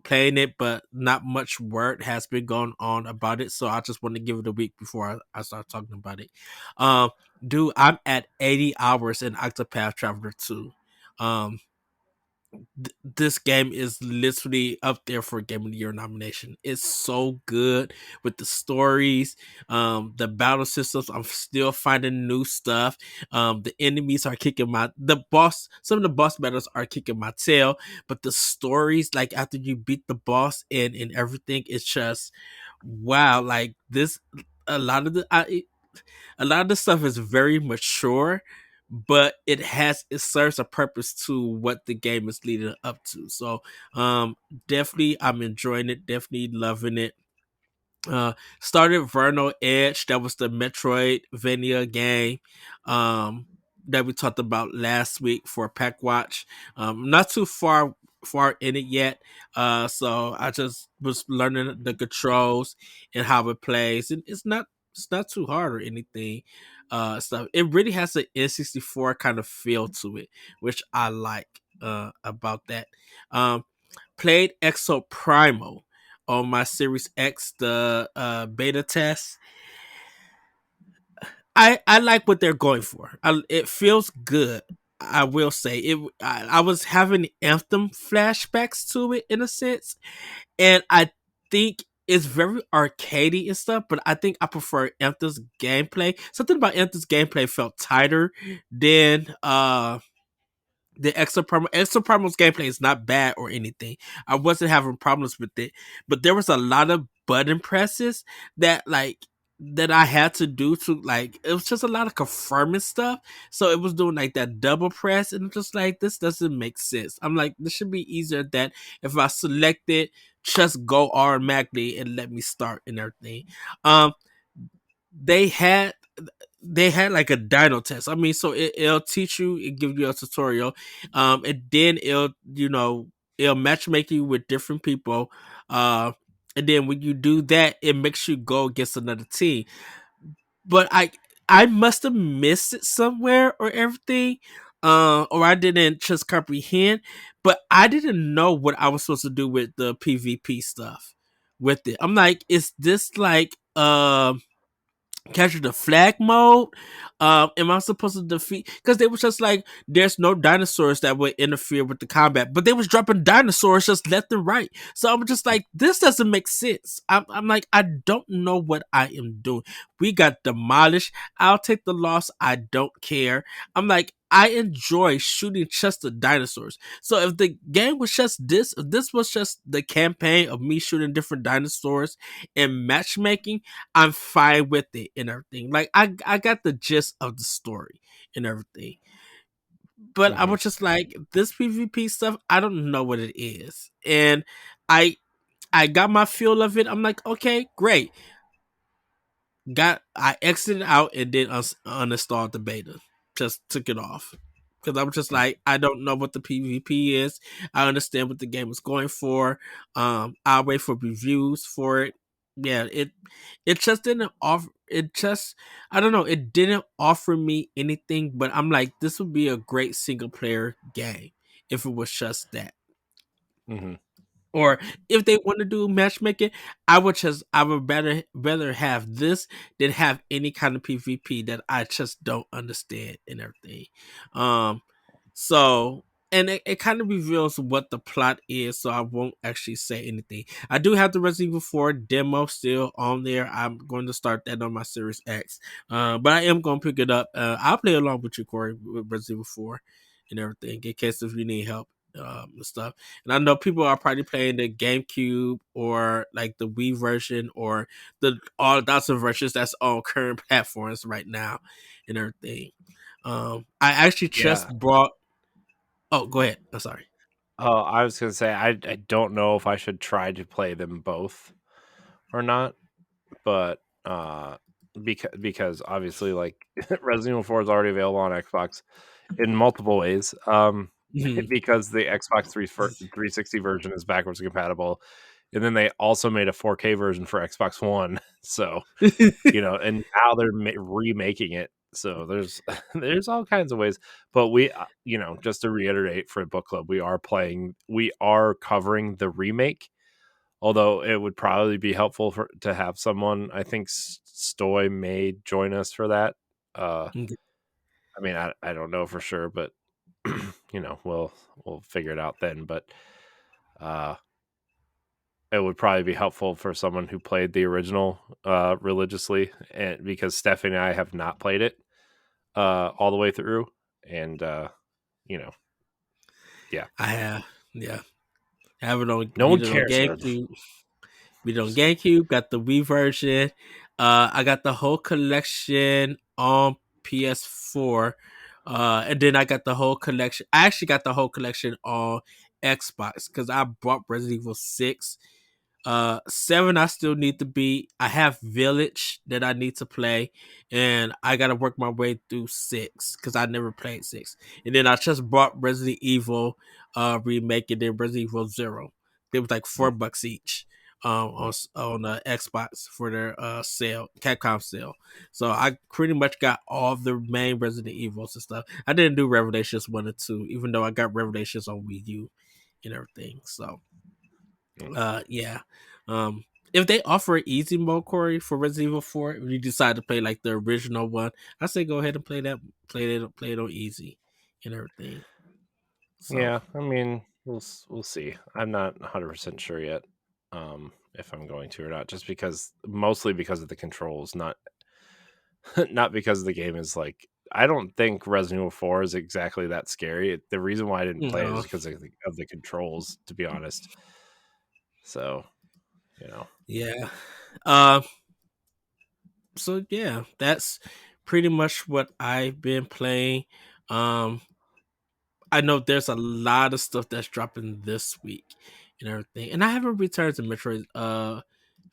playing it, but not much word has been going on about it. So I just want to give it a week before I start talking about it. Um, Dude, I'm at 80 hours in Octopath Traveler 2. Um, this game is literally up there for Game of the Year nomination. It's so good with the stories, the battle systems. I'm still finding new stuff. The enemies are kicking some of the boss battles are kicking my tail, but the stories, like after you beat the boss and everything, it's just wow. Like this, a lot of a lot of the stuff is very mature, but it serves a purpose to what the game is leading up to. So definitely I'm enjoying it, definitely loving it. Started Vernal Edge. That was the Metroidvania game that we talked about last week for Pack Watch. Not too far in it yet. So I just was learning the controls and how it plays, and it's not too hard or anything. Stuff. It really has an N64 kind of feel to it, which I like about that. Um, Played Exo Primal on my Series X, the beta test. I like what they're going for. It feels good. I will say it. I was having Anthem flashbacks to it in a sense, and I think it's very arcadey and stuff. But I think I prefer Anthem's gameplay. Something about Anthem's gameplay felt tighter than the Exo Primal's gameplay is not bad or anything. I wasn't having problems with it, but there was a lot of button presses that that I had to do to it was just a lot of confirming stuff. So it was doing like that double press, and I'm just like, this doesn't make sense. I'm like, this should be easier that if I select it, just go automatically and let me start and everything. Um, they had like a dyno test. I mean, so it'll teach you, it gives you a tutorial, and then it'll matchmake you with different people, and then when you do that, it makes you go against another team. But I must have missed it somewhere or everything, or I didn't just comprehend. But I didn't know what I was supposed to do with the PvP stuff with it. I'm like, is this like capture the flag mode? Am I supposed to defeat? Because they was just like, there's no dinosaurs that would interfere with the combat, but they was dropping dinosaurs just left and right. So I'm just like, this doesn't make sense. I'm like, I don't know what I am doing. We got demolished. I'll take the loss. I don't care. I'm like, I enjoy shooting just the dinosaurs. So if the game was just this, if this was just the campaign of me shooting different dinosaurs and matchmaking, I'm fine with it and everything. Like I got the gist of the story and everything. But I Mm-hmm. was just like, this PvP stuff, I don't know what it is. And I I got my feel of it. I'm like, okay, great. I exited out and then uninstalled the beta. Just took it off. Because I was just like, I don't know what the PvP is. I understand what the game is going for. I'll wait for reviews for it. Yeah, it just didn't offer. It just, I don't know. It didn't offer me anything. But I'm like, this would be a great single player game if it was just that. Mm-hmm. Or if they want to do matchmaking, I would rather have this than have any kind of PvP that I just don't understand and everything. Um, so and it kind of reveals what the plot is, so I won't actually say anything. I do have the Resident Evil 4 demo still on there. I'm going to start that on my Series X. But I am going to pick it up. I'll play along with you, Corey, with Resident Evil 4 and everything in case if you need help and stuff. And I know people are probably playing the GameCube or like the Wii version or the all thousand versions that's on current platforms right now and everything. I actually just Yeah. brought. Oh, go ahead. I'm sorry. Oh, I was gonna say I don't know if I should try to play them both or not, but because obviously like Resident Evil 4 is already available on Xbox in multiple ways. Mhm. Because the Xbox 360 version is backwards compatible, and then they also made a 4K version for Xbox One. So and now they're remaking it. So there's there's all kinds of ways. But we, just to reiterate for book club, we are covering the remake. Although it would probably be helpful to have someone. I think Stoy may join us for that. Okay. I mean, I don't know for sure, but we'll figure it out then. But uh, it would probably be helpful for someone who played the original religiously, and because Stephanie and I have not played it all the way through, and you know, yeah, I have, yeah, I have it on, no beat one it on cares, Ed. GameCube. Beat it on GameCube. Got the Wii version. I got the whole collection on PS4. And then I got the whole collection. I actually got the whole collection on Xbox because I bought Resident Evil 6 Seven I still need to beat. I have Village that I need to play, and I gotta work my way through six because I never played six. And then I just bought Resident Evil remake and then Resident Evil Zero. They was like $4 each on Xbox for their sale, Capcom sale. So I pretty much got all the main Resident Evils and stuff. I didn't do Revelations 1 and 2, even though I got Revelations on Wii U and everything. So yeah. Um, if they offer an easy mode, Corey, for Resident Evil 4, if you decide to play like the original one, I say go ahead and play that. Play it on easy and everything. So Yeah, I mean, we'll see. I'm not 100% sure yet, if I'm going to or not. Just because, mostly because of the controls, not not because the game is like. I don't think Resident Evil 4 is exactly that scary. The reason why I didn't play it is no, because of the controls, to be honest. So, you know. yeah. Uh, so yeah, that's pretty much what I've been playing. Um, I know there's a lot of stuff that's dropping this week and everything, and I haven't returned to Metroid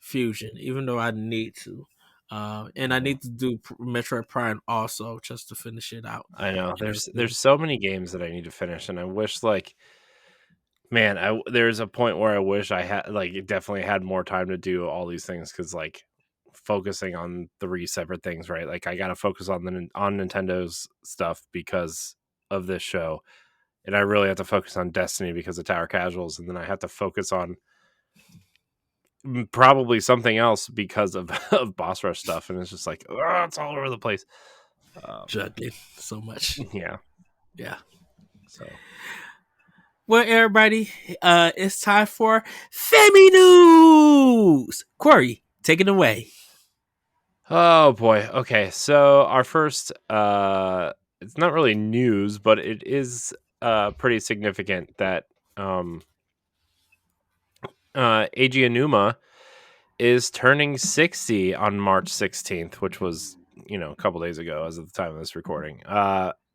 Fusion, even though I need to. And I Mhm. need to do Metroid Prime also just to finish it out I know and there's everything. so many games that I need to finish, and I wish like man, there's a point where I wish I had like definitely had more time to do all these things because like focusing on three separate things, right? Like I got to focus on on Nintendo's stuff because of this show, and I really have to focus on Destiny because of Tower Casuals, and then I have to focus on probably something else because of of Boss Rush stuff, and it's just like it's all over the place. Um, Juggling so much. yeah, Yeah. so. Well, everybody, it's time for Femi News. Corey, take it away. Oh boy. Okay. So our first it's not really news, but it is pretty significant that um Eiji Aonuma is turning 60 on March 16th, which was, a couple days ago as of the time of this recording.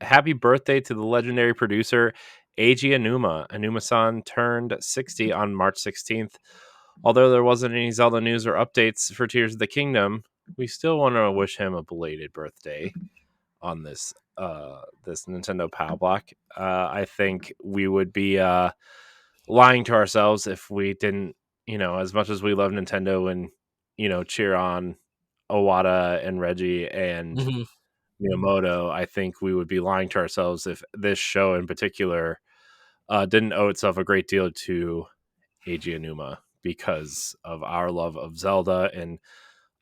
Happy birthday to the legendary producer Eiji Aonuma. Aonuma-san turned 60 on March 16th. Although there wasn't any Zelda news or updates for Tears of the Kingdom, we still want to wish him a belated birthday on this Nintendo Power Block. I think we would be lying to ourselves if we didn't, as much as we love Nintendo and cheer on Owada and Reggie and Mm-hmm. Miyamoto. I think we would be lying to ourselves if this show in particular didn't owe itself a great deal to Eiji Aonuma because of our love of Zelda. And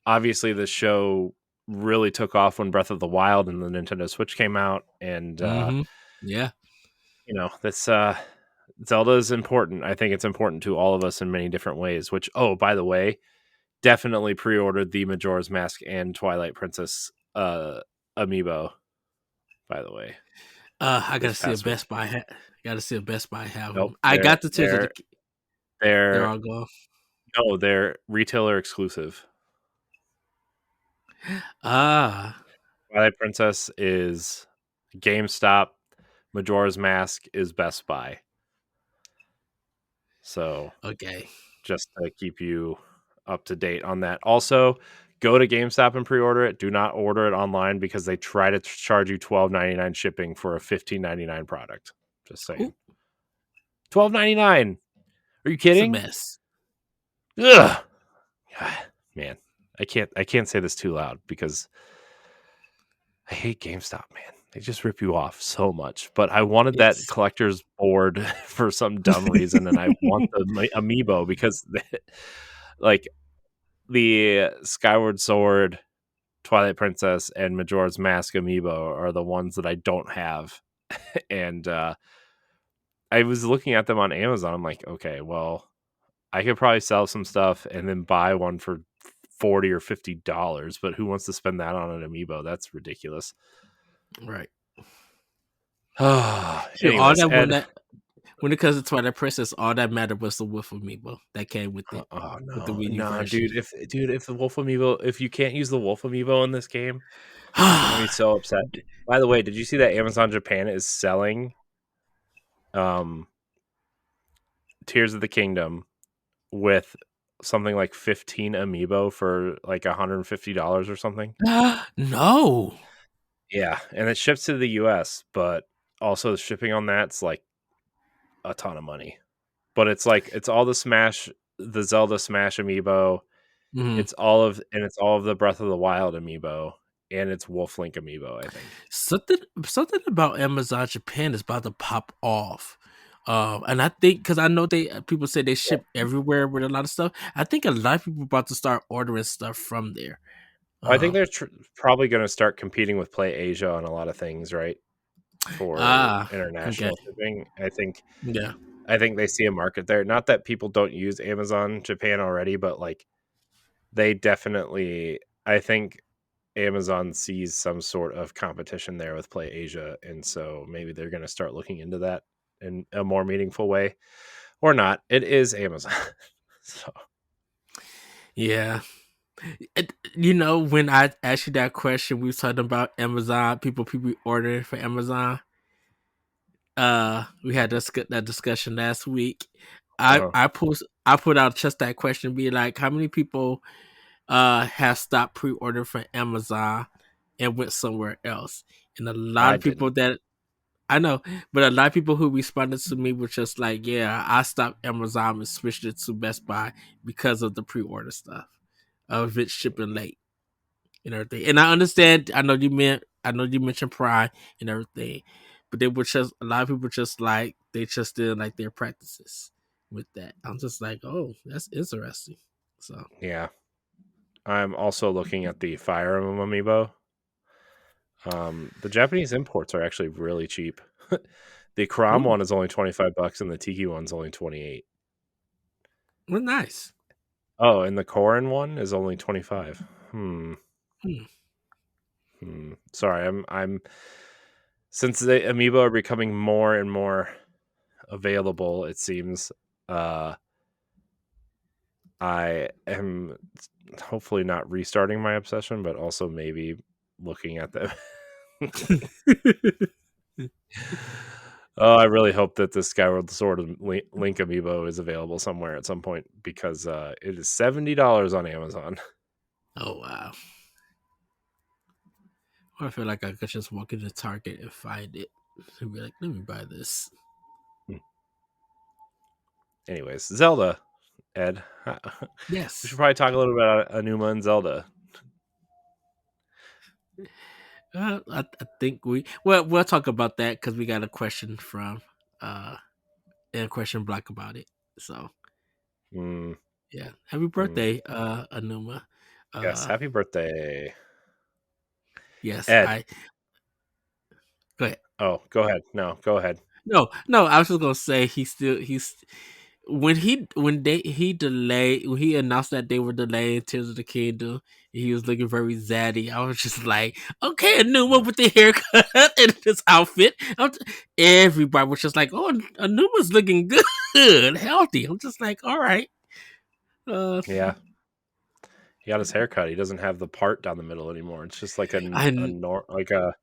obviously this show really took off when Breath of the Wild and the Nintendo Switch came out. And, Mm-hmm. Yeah. this Zelda is important. I think it's important to all of us in many different ways, which, oh, by the way, definitely pre-ordered the Majora's Mask and Twilight Princess amiibo, by the way, I gotta this see a past week. Best Buy. Gotta see a Best Buy have Nope. them. I got the Tears of the. They're They're all gone. no, they're retailer exclusive. Ah. Twilight Princess is GameStop. Majora's Mask is Best Buy. So Okay. just to keep you up to date on that. Also, go to GameStop and pre-order it. Do not order it online because they try to charge you $12.99 shipping for a $15.99 product. Just saying. Ooh, $12.99. Are you it's a kidding? mess. Ugh. Man, I can't say this too loud because I hate GameStop, man. They just rip you off so much. But I wanted that Yes. collector's board for some dumb reason, and I want the amiibo because, like, the Skyward Sword, Twilight Princess, and Majora's Mask amiibo are the ones that I don't have. And I was looking at them on Amazon. I'm like, okay, well, I could probably sell some stuff and then buy one for $40 or $50, but who wants to spend that on an amiibo? That's ridiculous. Right. Sure. All Anyways, that Ed. when it comes to Twilight Princess, all that mattered was the Wolf Amiibo that came with it, Oh with the no, Wii U no, version. if the Wolf amiibo, if you can't use the Wolf amiibo in this game, I'm gonna be so upset. By the way, did you see that Amazon Japan is selling um Tears of the Kingdom with something like 15 amiibo for like $150 or something. No. Yeah, and it ships to the US, but also the shipping on that's like a ton of money. But it's like it's all the Zelda Smash amiibo. Mm-hmm. It's all of the Breath of the Wild amiibo, and it's Wolf Link amiibo, I think. Something about Amazon Japan is about to pop off. And I think because I know people say they ship everywhere with a lot of stuff. I think a lot of people about to start ordering stuff from there. I think they're probably going to start competing with Play Asia on a lot of things, right? For Okay. international shipping, Yeah. I think they see a market there. Not that people don't use Amazon Japan already, but like they definitely, I think Amazon sees some sort of competition there with Play Asia, and so maybe they're going to start looking into that in a more meaningful way, or not. It is Amazon, so Yeah. When I asked you that question, we was talking about Amazon, people ordering for Amazon. We had that discussion last week. I put out just that question, be like, how many people have stopped pre-order for Amazon and went somewhere else? And a lot I of people didn't. that I know, but a lot of people who responded to me were just like, yeah, I stopped Amazon and switched it to Best Buy because of the pre-order stuff of it shipping late and everything. And I understand. I know you mentioned Pride and everything, but they were just a lot of people just like they just did like their practices with that. I'm just like, oh, that's interesting. So Yeah, I'm also looking at the Fire Emblem amiibo. The Japanese imports are actually really cheap. The Krom ooh, one is only $25, and the Tiki one's only 28. well, nice. Oh, and the Korin one is only 25. Hmm. Sorry, I'm since the amiibo are becoming more and more available, it seems. I am hopefully not restarting my obsession, but also maybe looking at them. Oh, I really hope that this Skyward Sword Link amiibo is available somewhere at some point because it is $70 on Amazon. Oh wow. I feel like I could just walk into Target and find it and be like, let me buy this. Anyways, Zelda, Ed. We should Yes. probably talk a little bit about Aonuma and Zelda. I think we'll talk about that because we got a question from uh and a question block about it. So Mm, yeah, happy mm. birthday, Anuma. Yes, Uh, happy birthday, yes, Ed. I go ahead. Oh, go ahead. No, go ahead. No, I was just gonna say he's when he announced that they were delaying Tears of the Kingdom, he was looking very zaddy. I was just like, okay, Anuma with the haircut and this outfit. Everybody was just like, oh, Anuma's looking good, healthy. I'm just like, all right. Uh, Yeah, he got his haircut. He doesn't have the part down the middle anymore. It's just like I like a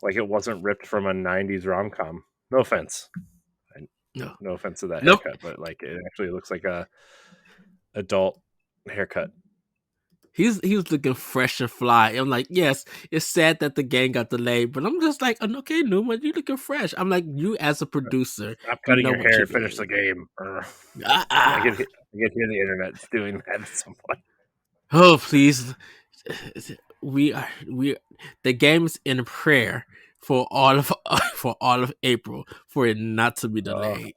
like it wasn't ripped from a '90s rom com. No offense, no, no offense to that nope. haircut, but like it actually looks like a adult haircut. He was looking fresh and fly. I'm like, yes, it's sad that the game got delayed, but I'm just like, okay, Numa, you looking fresh. I'm like, you as a producer, Stop you cutting know your what hair you're and finish the doing. game. Ah, I ah. can hear the internet's doing that at some point. Oh, please. We the game is in prayer for all of for all of April for it not to be Oh, delayed.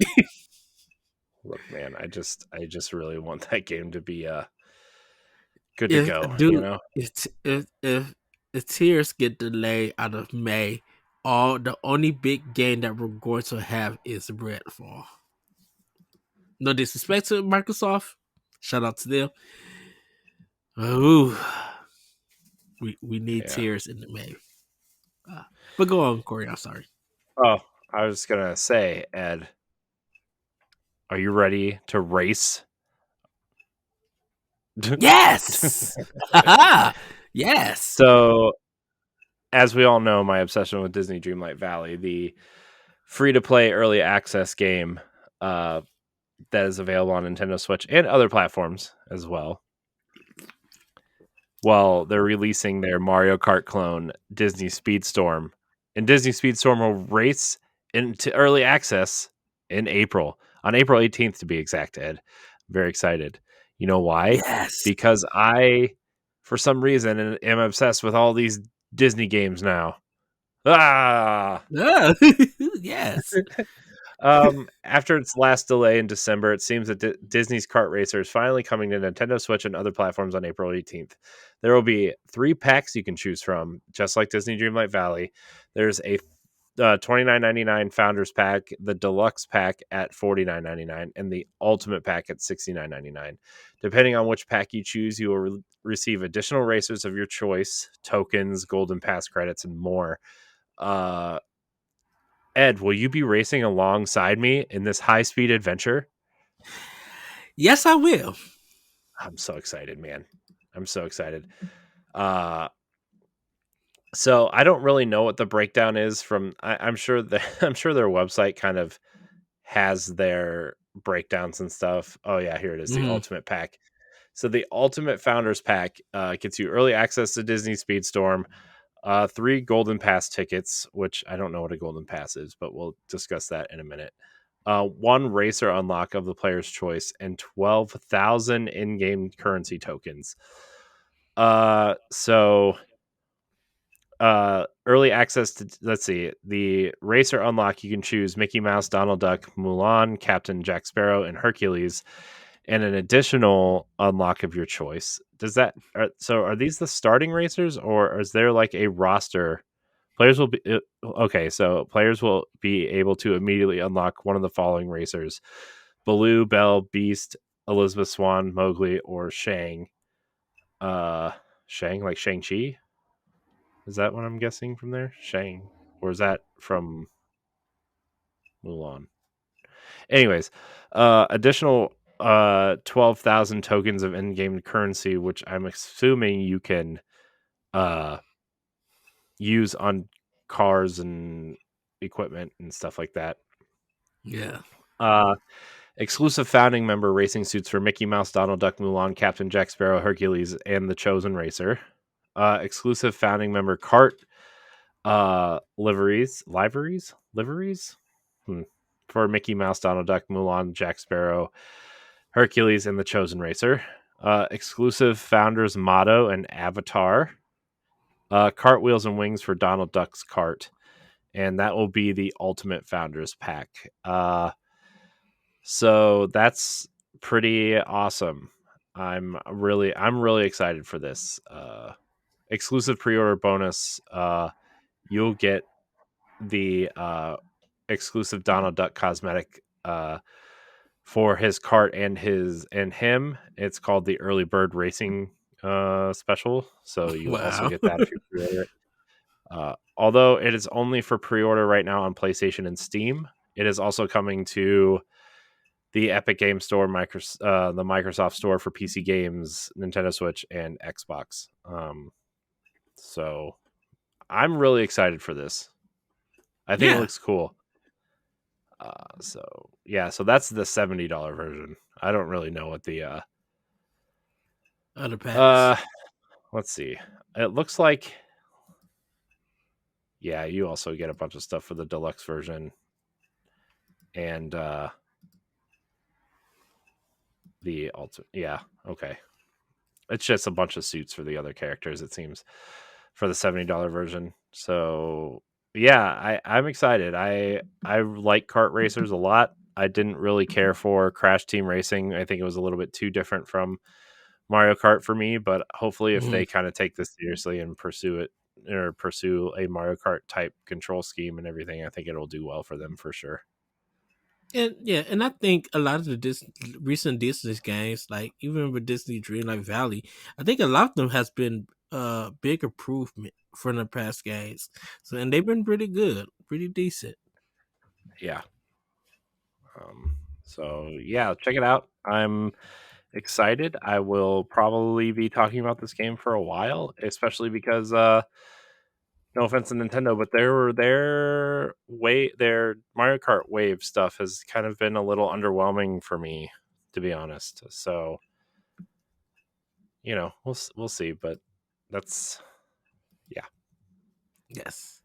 look, man, I just really want that game to be good to if go. You dude, know? if tears get delayed out of May, all the only big game that we're going to have is Redfall. No disrespect to Microsoft. Shout out to them. Ooh, we need Yeah. tears in the May. Uh, but go on, Corey. I'm sorry. Oh, I was gonna say, Ed, are you ready to race? Yes. Yes. So, as we all know, my obsession with Disney Dreamlight Valley, the free to play early access game, that is available on Nintendo Switch and other platforms as well. Well, they're releasing their Mario Kart clone, Disney Speedstorm. And Disney Speedstorm will race into early access in April, on April 18th to be exact, Ed. I'm very excited. You know why? Yes. Because I, for some reason, am obsessed with all these Disney games now. Ah! Yes. After its last delay in December, it seems that Disney's Kart Racer is finally coming to Nintendo Switch and other platforms on April 18th. There will be 3 packs you can choose from, just like Disney Dreamlight Valley. There's a $29.99 Founders Pack, the Deluxe Pack at $49.99, and the Ultimate Pack at $69.99. Depending on which pack you choose, you will receive additional racers of your choice, tokens, Golden Pass credits, and more. Ed, will you be racing alongside me in this high-speed adventure? Yes, I will. I'm so excited, man. I'm so excited. So I don't really know what the breakdown is from. I'm sure that I'm sure their website kind of has their breakdowns and stuff. Oh yeah, here it is, the Ultimate Pack. So the Ultimate Founders Pack gets you early access to Disney Speedstorm, 3 Golden Pass tickets, which I don't know what a Golden Pass is, but we'll discuss that in a minute. 1 racer unlock of the player's choice, and 12,000 in-game currency tokens. So early access to, let's see, the racer unlock, you can choose Mickey Mouse, Donald Duck, Mulan, Captain Jack Sparrow, and Hercules, and an additional unlock of your choice. Are these the starting racers, or is there like a roster? Players will be okay. So players will be able to immediately unlock one of the following racers: Baloo, Belle, Beast, Elizabeth Swan, Mowgli, or Shang. Shang, like Shang-Chi. Is that what I'm guessing from there? Shang, or is that from Mulan? Anyways, additional 12,000 tokens of in-game currency, which I'm assuming you can uh use on cars and equipment and stuff like that. Yeah. Uh Exclusive founding member racing suits for Mickey Mouse, Donald Duck, Mulan, Captain Jack Sparrow, Hercules, and the Chosen Racer. Exclusive founding member cart liveries for Mickey Mouse, Donald Duck, Mulan, Jack Sparrow, Hercules, and the Chosen Racer. Exclusive founders motto and avatar. Cartwheels and wings for Donald Duck's cart, and that will be the Ultimate Founders Pack. So that's pretty awesome. I'm really excited for this. Exclusive pre-order bonus. You'll get the exclusive Donald Duck cosmetic for his cart and him. It's called the Early Bird Racing special. So you will also Wow. get that if you pre-order it. Although it is only for pre-order right now on PlayStation and Steam, it is also coming to the Epic Game Store, the Microsoft Store for PC games, Nintendo Switch, and Xbox. So I'm really excited for this. I think it Yeah. looks cool. So that's the $70 version. I don't really know what the Other packs. let's see. It looks like, yeah, you also get a bunch of stuff for the deluxe version, and the ultimate. Yeah, okay. It's just a bunch of suits for the other characters, it seems, for the $70 version. So yeah, I'm excited. I like kart racers a lot. I didn't really care for Crash Team Racing. I think it was a little bit too different from Mario Kart for me, but hopefully if they kind of take this seriously and pursue a Mario Kart type control scheme and everything, I think it'll do well for them for sure. And yeah, and I think a lot of the recent Disney games, like even with Disney Dreamlight Valley, I think a lot of them has been big improvement from the past games. So and they've been pretty good, pretty decent. Yeah. So yeah, check it out. I'm excited. I will probably be talking about this game for a while, especially because no offense to Nintendo, but their Mario Kart Wave stuff has kind of been a little underwhelming for me, to be honest. So, we'll see, but that's yeah. Yes.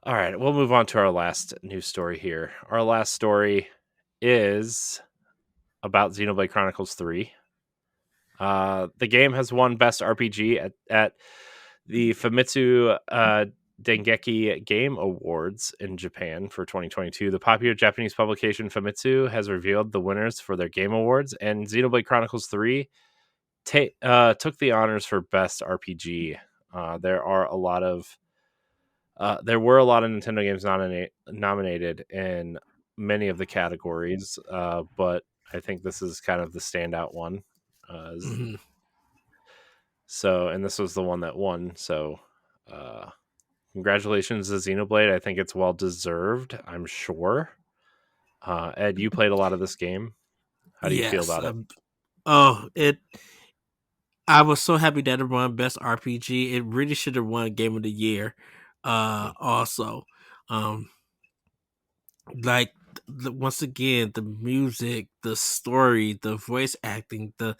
All right, we'll move on to our last news story here. Our last story is about Xenoblade Chronicles 3. The game has won Best RPG at the Famitsu Dengeki Game Awards in Japan for 2022. The popular Japanese publication Famitsu has revealed the winners for their Game Awards, and Xenoblade Chronicles 3 took the honors for Best RPG. There were a lot of Nintendo games nominated in many of the categories, but I think this is kind of the standout one. Mm-hmm. So, and this was the one that won. So, congratulations to Xenoblade. I think it's well deserved, I'm sure. Ed, you played a lot of this game. How do you feel Yes. about it? It. I was so happy that it won Best RPG. It really should have won Game of the Year. Also, um, like once again, the music, the story, the voice acting, the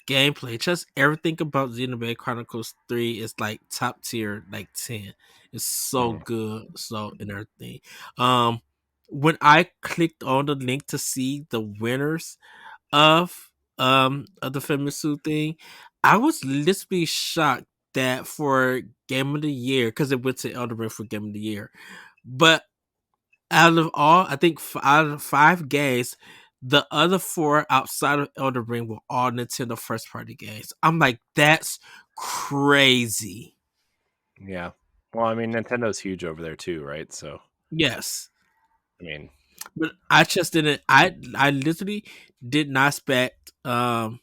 gameplay, just everything about Xenoblade Chronicles 3 is like top tier, like 10. It's so Mm-hmm. good, so and everything. Um, when I clicked on the link to see the winners of the Famitsu thing, I was literally shocked that for Game of the Year, because it went to Elden Ring for Game of the Year, but out of all, I think out of 5 games, the other 4 outside of Elden Ring were all Nintendo first party games. I'm like, that's crazy. Yeah. Well, I mean, Nintendo's huge over there too, right? So, Yes. I mean, But I just didn't I literally did not expect for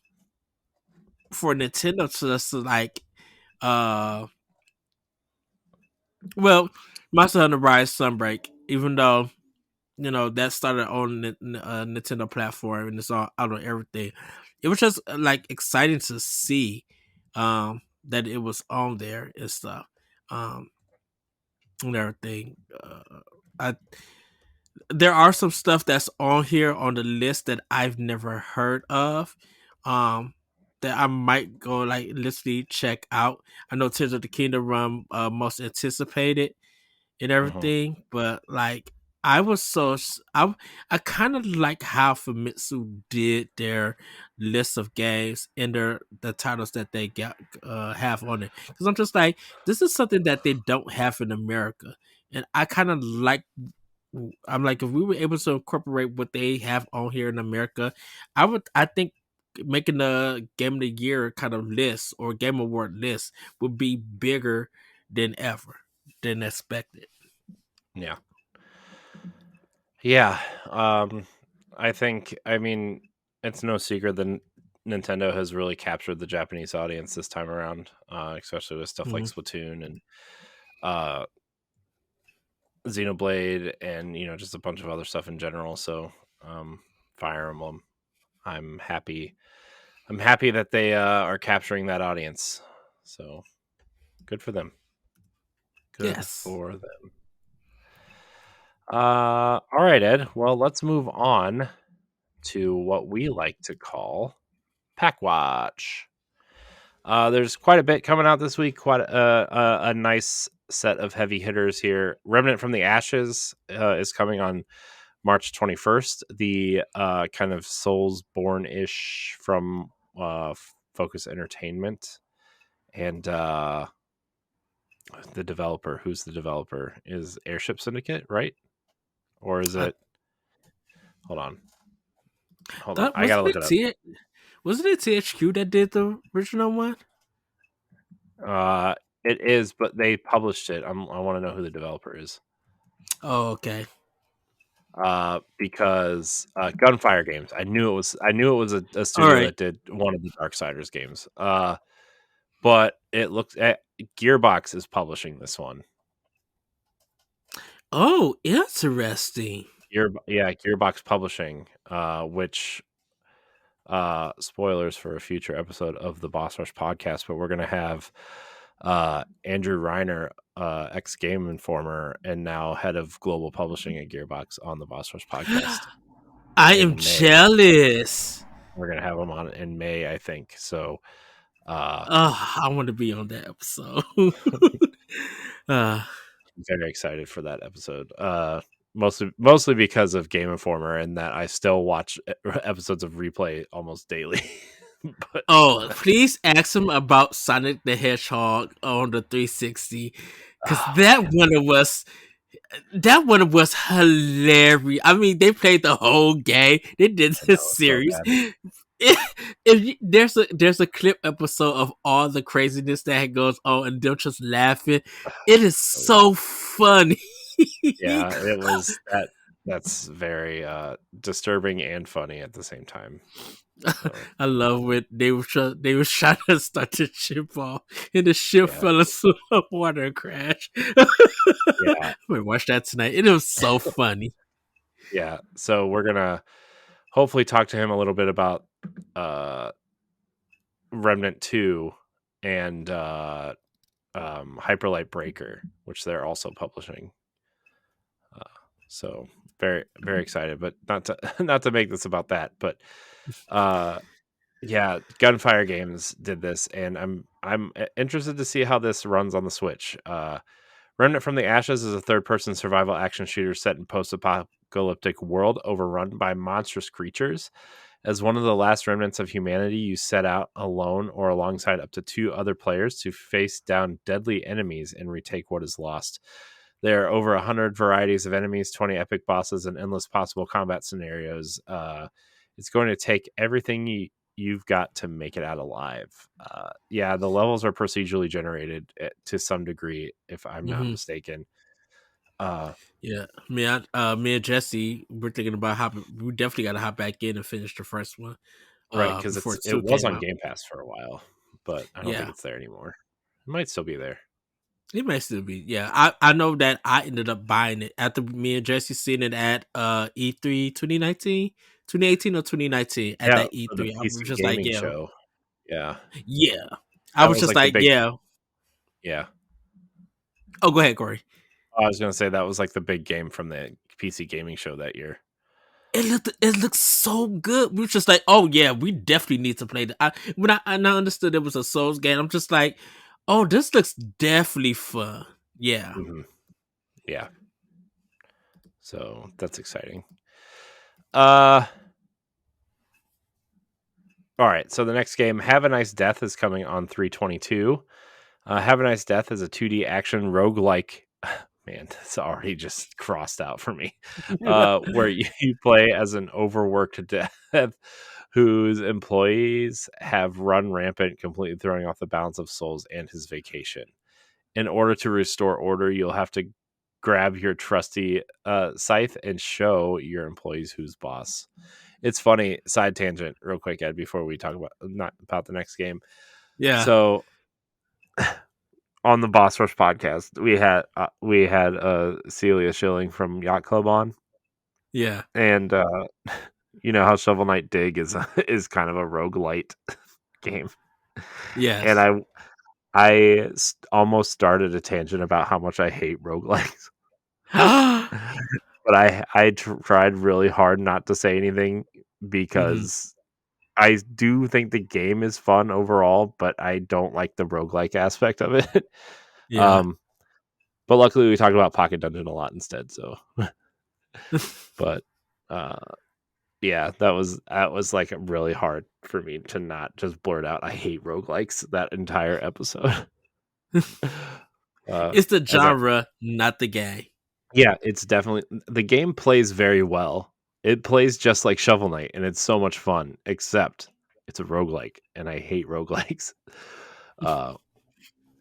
Nintendo to just like uh well, Monster Hunter Rise Sunbreak, even though that started on Nintendo platform and it's all out on everything. It was just like exciting to see that it was on there and stuff, um, and everything. I There are some stuff that's on here on the list that I've never heard of, um, that I might go like literally check out. I know Tears of the Kingdom Run most anticipated and mhm. everything, but like I was I kind of like how Famitsu did their list of games and the titles that they got have on it, because I'm just like, this is something that they don't have in America, and I kind of like. I'm like, if we were able to incorporate what they have on here in America, I think making the Game of the Year kind of list or Game Award list would be bigger than ever than expected. Yeah. Yeah. I mean, it's no secret that Nintendo has really captured the Japanese audience this time around, especially with stuff like Mhm. Splatoon and uh, Xenoblade, and just a bunch of other stuff in general. So, Fire Emblem, I'm happy. I'm happy that they are capturing that audience. So good for them. Good Yes. for them. All right, Ed. Well, let's move on to what we like to call Pack Watch. There's quite a bit coming out this week. Quite a nice set of heavy hitters here. Remnant from the Ashes is coming on March 21st. The kind of Soulsborne ish from Focus Entertainment, and the developer. Who's the developer? Is Airship Syndicate, right? Or is I it? Hold on, hold on. thought I gotta look it up. wasn't it THQ that did the original one? Uh, it is, but they published it. I want to know who the developer is. Oh, okay. Because Gunfire Games. I knew it was a All studio right. that did one of the Darksiders games. But it looks at Gearbox is publishing this one. Oh, interesting. Gearbox Publishing, which spoilers for a future episode of the Boss Rush podcast, but we're gonna have Andrew Reiner, ex Game Informer, and now head of global publishing at Gearbox, on the Boss Rush podcast I am in May. jealous. We're gonna have him on in May, I think. So, I want to be on that episode. uh, very excited for that episode. Mostly because of Game Informer, and that I still watch episodes of Replay almost daily. But please ask him about Sonic the Hedgehog on the 360, because man, that one was hilarious. I mean, they played the whole game. They did I this know, so series. bad. There's a clip episode of all the craziness that goes on, and they're just laughing. It is So good. so funny. Yeah, it was that. That's very disturbing and funny at the same time. So I love it. They were trying to start the ship off, and the ship yeah, fell into a water crash. yeah, We watched that tonight. It was so funny. yeah. So we're gonna hopefully talk to him a little bit about uh, Remnant 2 and Hyperlight Breaker, which they're also publishing. So very very excited, but not to not to make this about that, but yeah, Gunfire Games did this, and I'm interested to see how this runs on the Switch. Remnant from the Ashes is a third-person survival action shooter set in post-apocalyptic world overrun by monstrous creatures. As one of the last remnants of humanity, you set out alone or alongside up to 2 other players to face down deadly enemies and retake what is lost. There are over 100 varieties of enemies, 20 epic bosses, and endless possible combat scenarios. It's going to take everything you've got to make it out alive. Yeah, the levels are procedurally generated to some degree, if I'm not Mm-hmm. mistaken. Yeah, me and Jesse, we're thinking about how we definitely got to hop back in and finish the first one, Right, because before it two was came on out. Game Pass for a while, but I don't think Yeah, it's there anymore. It might still be there. it may still be. Yeah, I know that I ended up buying it after me and Jesse seen it at E3 2019, 2018 or 2019 at Yeah, that for the E3. I was PC just like, gaming yeah, show. Yeah, yeah. I that was was just like the like, big. yeah. Yeah, Oh, go ahead, Corey. I was gonna say that was like the big game from the PC gaming show that year. It looked so good. We were just like, oh yeah, we definitely need to play that. When I understood it was a Souls game, I'm just like, oh, this looks definitely fun. Yeah. Hmm. Yeah, so that's exciting. All right, so the next game, Have a Nice Death, is coming on 3/22. Have a Nice Death is a 2D action roguelike. Man, it's already just crossed out for me. Where you play as an overworked death whose employees have run rampant, completely throwing off the balance of souls and his vacation. In order to restore order, you'll have to grab your trusty scythe and show your employees who's boss. It's funny, side tangent real quick, Ed, before we talk about not about the next game. Yeah. So on the Boss Rush podcast, we had Celia Schilling from Yacht Club on, Yeah. and you know how Shovel Knight Dig is is kind of a roguelite game, and Yes. almost started a tangent about how much I hate roguelikes. But tried really hard not to say anything Hmm. because I do think the game is fun overall, but I don't like the roguelike aspect of it. Yeah. um, but luckily we talked about Pocket Dungeon a lot instead. So, but uh, yeah, that was like really hard for me to not just blurt out I hate roguelikes that entire episode. It's the As I genre, not the game. Yeah, it's definitely the game plays very well. It plays just like Shovel Knight, and it's so much fun, except it's a roguelike, and I hate roguelikes. Uh,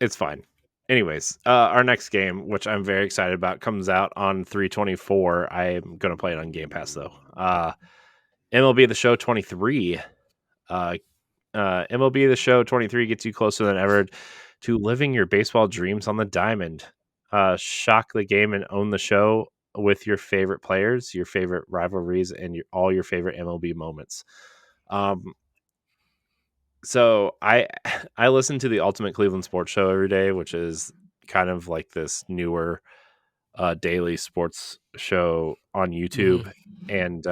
it's fine. Anyways, our next game, which I'm very excited about, comes out on 3/24. I am going to play it on Game Pass, though. MLB The Show 23. Uh, MLB The Show 23 gets you closer than ever to living your baseball dreams on the diamond. Shock the game and own the show with your favorite players, your favorite rivalries, and all your favorite MLB moments. Um, So I listen to the Ultimate Cleveland Sports Show every day, which is kind of like this newer daily sports show on YouTube, Mm-hmm. and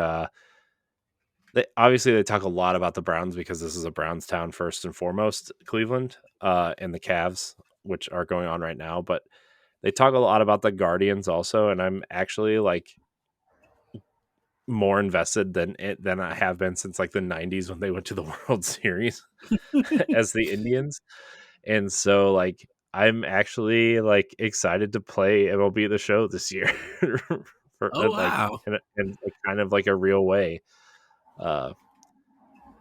obviously they talk a lot about the Browns because this is a Browns town first and foremost, Cleveland, and the Cavs, which are going on right now. But they talk a lot about the Guardians also, and I'm actually like more invested than I have been since like the '90s when they went to the World Series as the Indians. And so like I'm actually like excited to play MLB The Show this year for Oh like wow! in like kind of like a real way. Uh,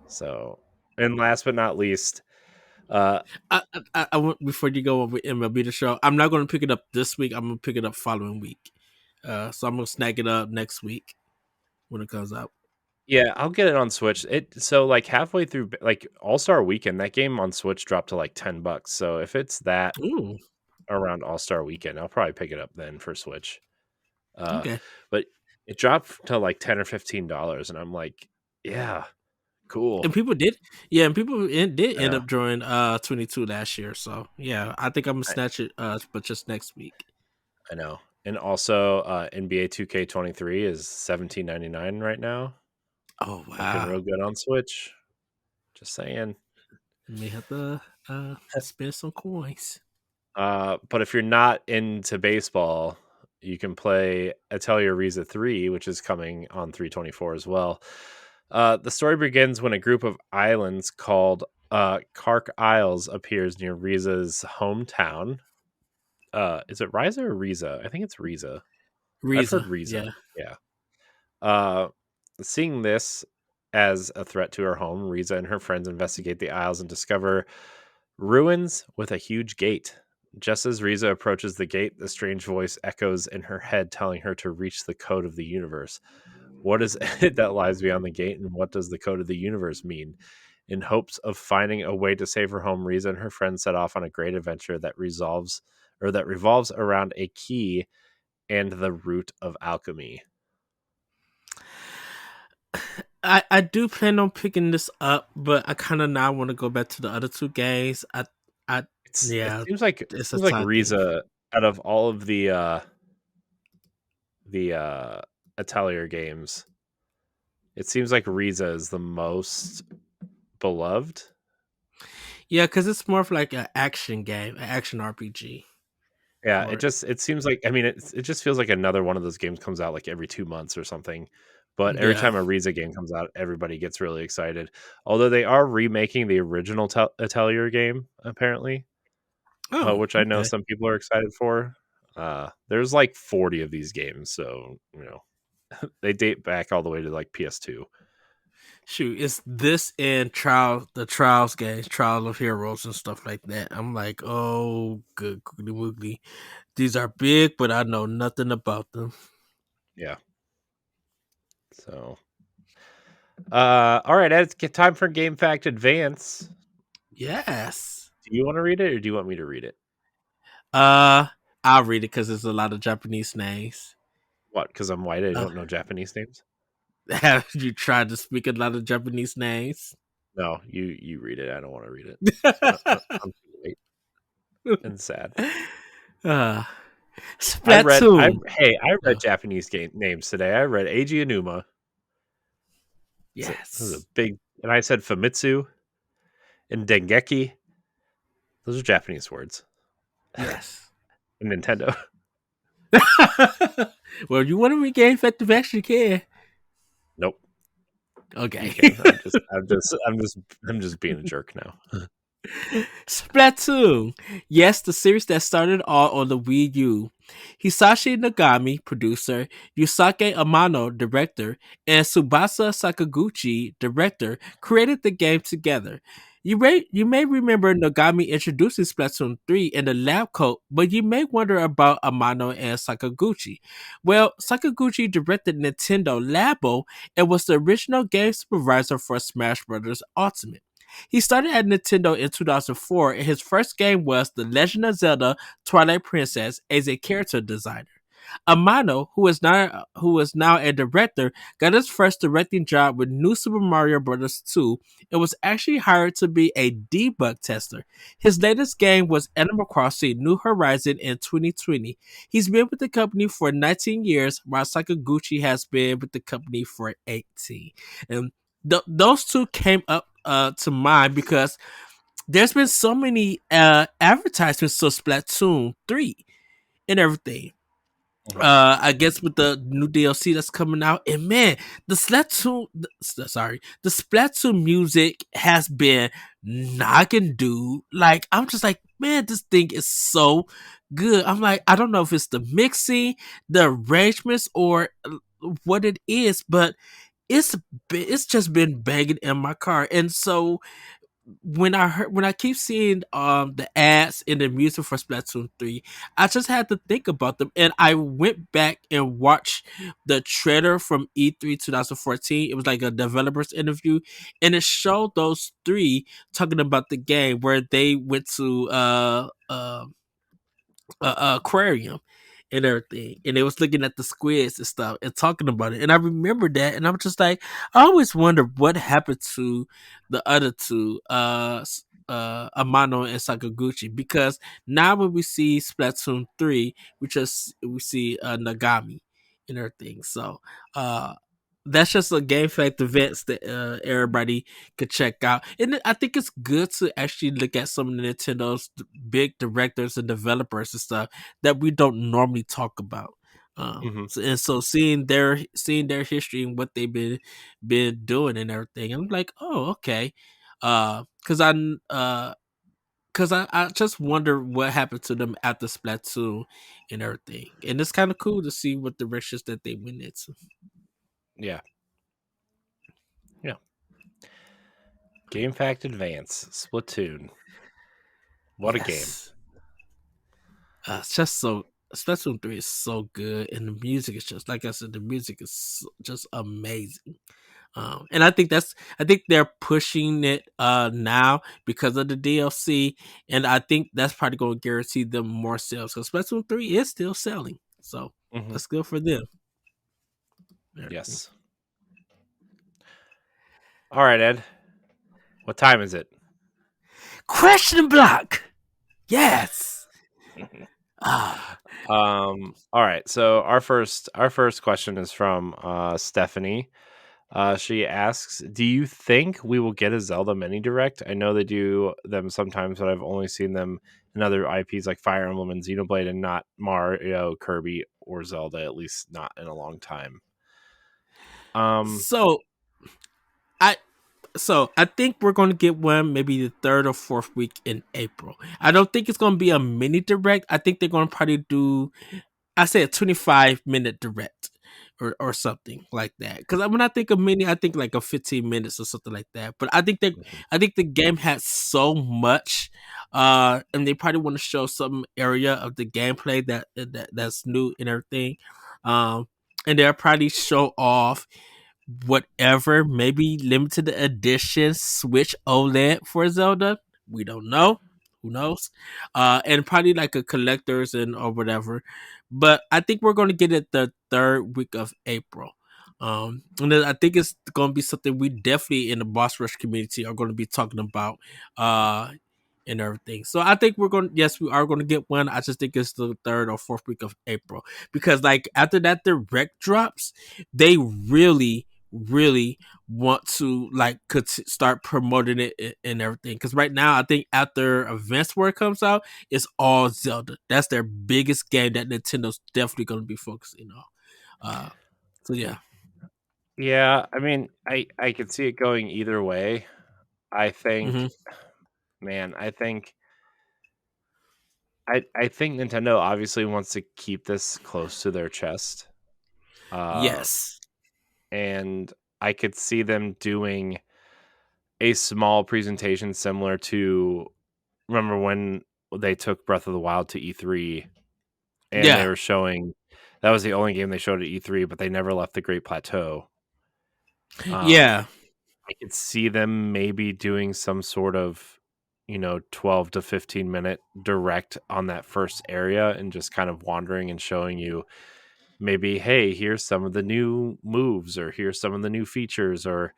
so and last but not least, uh, I want before you go over MLB The Show. I'm not going to pick it up this week. I'm going to pick it up following week. So I'm going to snag it up next week when it comes out. yeah, I'll get it on Switch. It so like halfway through like All Star Weekend, that game on Switch dropped to like $10. So if it's that Ooh, around All Star Weekend, I'll probably pick it up then for Switch. Uh, okay. but it dropped to like $10 or $15, and I'm like, yeah, cool. And people did, yeah, and people did I end know, up joining 22 last year. So yeah, I think I'm gonna I, snatch it, but just next week. I know. And also, NBA 2K23 is $17.99 right now. Oh Looking wow, real good on Switch. Just saying. may have to spend some coins. But if you're not into baseball, you can play Atelier Ryza 3, which is coming on 324 as well. The story begins when a group of islands called Kark Isles appears near Riza's hometown. Is it Riza or Riza? I think it's Riza. I've heard Riza, Riza. yeah. Yeah. Uh, Seeing this as a threat to her home, Riza and her friends investigate the Isles and discover ruins with a huge gate. Just as Riza approaches the gate, the strange voice echoes in her head, telling her to reach the code of the universe. What is it that lies beyond the gate, and what does the code of the universe mean? In hopes of finding a way to save her home, Riza and her friends set off on a great adventure that revolves around a key and the root of alchemy. I do plan on picking this up, but I kind of now want to go back to the other two games. I It yeah, seems like it's a time thing. Riza, out of all of the Atelier games, it seems like Riza is the most beloved. Yeah, because it's more of like an action game, an action RPG Yeah, for it. it seems like, I mean, it just feels like another one of those games comes out like every 2 months or something. But every Yeah. time a Riza game comes out, everybody gets really excited. Although they are remaking the original Atelier game apparently, Oh, which I know okay. some people are excited for. There's like 40 of these games, so they date back all the way to like PS2. Shoot, it's this and the Trials games, Trials of Heroes and stuff like that. I'm like, oh, good googly woogly. These are big, but I know nothing about them. Yeah. So, all right, it's time for Game Fact Advance. Yes. Do you want to read it, or do you want me to read it? Uh, I'll read it because there's a lot of Japanese names. What? Because I'm white, I Uh, don't know Japanese names. have you tried to speak a lot of Japanese names? No, you read it. I don't want to read it. I'm too late and sad. uh, I Splatoon. hey, I read Oh, Japanese names today. I read Eiji Aonuma. That was a yes. big, and I said Famitsu and Dengeki. Those are Japanese words. Yes. And Nintendo. Well, you want to regain effective action, you can. Nope. You Okay. can. I'm just being a jerk now. Splatoon. Yes, the series that started all on the Wii U. Hisashi Nagami, producer, Yusake Amano, director, and Tsubasa Sakaguchi, director, created the game together. You may remember Nagami introducing Splatoon 3 in the lab coat, but you may wonder about Amano and Sakaguchi. Well, Sakaguchi directed Nintendo Labo and was the original game supervisor for Smash Bros. Ultimate. He started at Nintendo in 2004, and his first game was The Legend of Zelda Twilight Princess as a character designer. Amano, who is now a director, got his first directing job with New Super Mario Bros. 2 and was actually hired to be a debug tester. His latest game was Animal Crossing New Horizon in 2020. He's been with the company for 19 years, while Sakaguchi has been with the company for 18. And those two came up to mind because there's been so many advertisements for Splatoon 3 and everything. I guess with the new DLC that's coming out, and man, the Splatoon music has been knocking, dude. Like I'm just like, man, this thing is so good. I'm like, I don't know if it's the mixing, the arrangements, or what it is, but it's just been banging in my car, and so when I keep seeing the ads in the music for Splatoon 3, I just had to think about them, and I went back and watched the trailer from E3 2014. It was like a developers interview, and it showed those three talking about the game where they went to aquarium and everything, and they was looking at the squids and stuff and talking about it. And I remember that, and I'm just like, I always wonder what happened to the other two, Amano and Sakaguchi, because now when we see Splatoon 3, we see Nagami and everything. So that's just a game fact events that everybody could check out. And I think it's good to actually look at some of the Nintendo's big directors and developers and stuff that we don't normally talk about. And so seeing their history and what they've been doing and everything, I'm like, oh, okay. Because I just wonder what happened to them after Splatoon and everything, and it's kind of cool to see what directions that they went into. Yeah. Yeah. Game Fact Advance, Splatoon. What a game. It's just so Splatoon 3 is so good, and the music is just like I said, the music is just amazing. And I think they're pushing it now because of the DLC, and I think that's probably going to guarantee them more sales because Splatoon 3 is still selling, so that's good for them. Yes. All right, Ed. What time is it? Question block. Yes. All right. So our first question is from Stephanie. She asks, "Do you think we will get a Zelda mini direct? I know they do them sometimes, but I've only seen them in other IPs like Fire Emblem and Xenoblade, and not Mario, Kirby, or Zelda. At least not in a long time." So I I think we're going to get one maybe the third or fourth week in April. I don't think it's going to be a mini direct. I think they're going to probably do, I say, a 25-minute direct or something like that. Because when I think of mini, I think like a 15 minutes or something like that. But I think the game has so much, and they probably want to show some area of the gameplay that's new and everything. And they'll probably show off whatever, maybe limited edition Switch OLED for Zelda. We don't know. Who knows? And probably like a collector's and or whatever. But I think we're going to get it the third week of April. And then I think it's going to be something we definitely in the Boss Rush community are going to be talking about. And everything. So I think yes, we are going to get one. I just think it's the third or fourth week of April because like after that direct drops, they really want to like could start promoting it and everything. Because right now, I think after Events where it comes out, it's all Zelda. That's their biggest game that Nintendo's definitely going to be focusing on. So yeah. Yeah, I mean, I could see it going either way. I think, man, I think Nintendo obviously wants to keep this close to their chest. Yes. And I could see them doing a small presentation similar to, remember when they took Breath of the Wild to E3 and they Yeah. were showing, that was the only game they showed at E3, but they never left the Great Plateau. Yeah. I could see them maybe doing some sort of, 12 to 15 minute direct on that first area and just kind of wandering and showing you, maybe, hey, here's some of the new moves, or here's some of the new features, or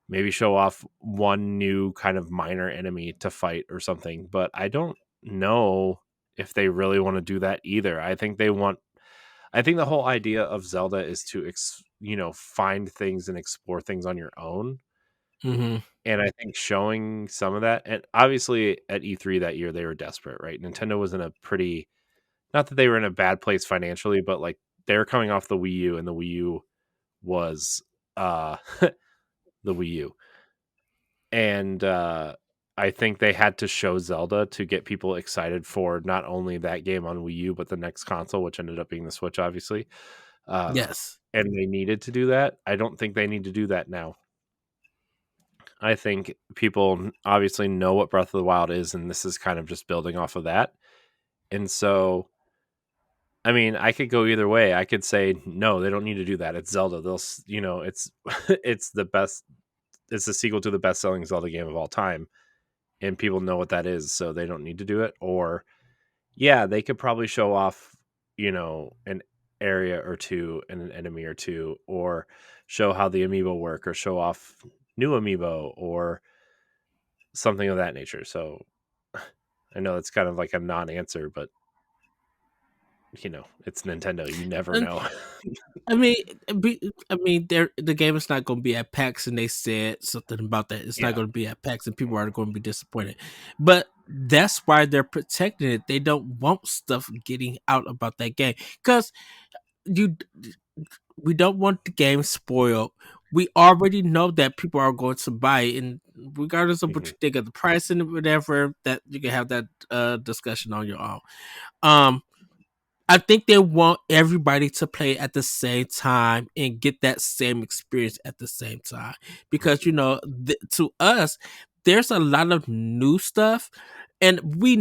maybe show off one new kind of minor enemy to fight or something. But I don't know if they really want to do that either. I think the whole idea of Zelda is to find things and explore things on your own. Mm-hmm. And I think showing some of that, and obviously at E3 that year they were desperate, right? Nintendo was in a pretty, not that they were in a bad place financially, but like they were coming off the Wii U, and the Wii U was uh the Wii U. And I think they had to show Zelda to get people excited for not only that game on Wii U, but the next console, which ended up being the Switch, obviously. Yes. And they needed to do that. I don't think they need to do that now. I think people obviously know what Breath of the Wild is, and this is kind of just building off of that. And so, I mean, I could go either way. I could say no, they don't need to do that. It's Zelda. It's it's the best. It's the sequel to the best-selling Zelda game of all time, and people know what that is, so they don't need to do it. Or, yeah, they could probably show off, an area or two and an enemy or two, or show how the amiibo work, or show off new amiibo, or something of that nature. So I know it's kind of like a non-answer, but it's Nintendo. You never And know. I mean, the game is not going to be at PAX, and they said something about that. It's not Yeah. going to be at PAX, and people are going to be disappointed. But that's why they're protecting it. They don't want stuff getting out about that game because you. We don't want the game spoiled. We already know that people are going to buy it, and regardless of what Hmm. you think of the price and whatever, that you can have that discussion on your own. Um, I think they want everybody to play at the same time and get that same experience at the same time because to us there's a lot of new stuff, and we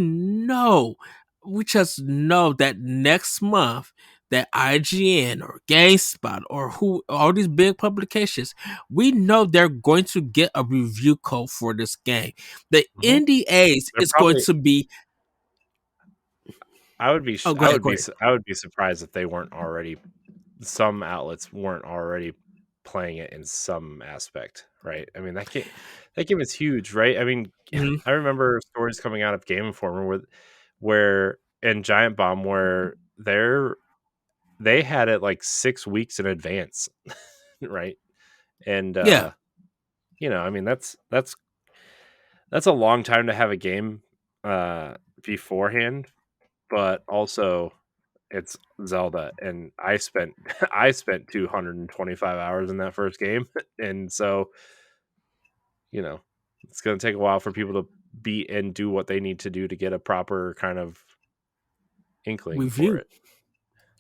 just know that next month that IGN or GameSpot or who all these big publications, we know they're going to get a review code for this game. The Hmm. NDAs They're is going probably. to be. I would be. Oh, go ahead, go ahead. I would be surprised if they weren't already. Some outlets weren't already playing it in some aspect, right? I mean, that game is huge, right? I mean, Mhm. I remember stories coming out of Game Informer where and Giant Bomb where they had it like 6 weeks in advance, right? And Yeah, I mean that's a long time to have a game beforehand, but also it's Zelda, and I spent I spent 225 hours in that first game, and so you know it's going to take a while for people to beat and do what they need to do to get a proper kind of inkling for review. it.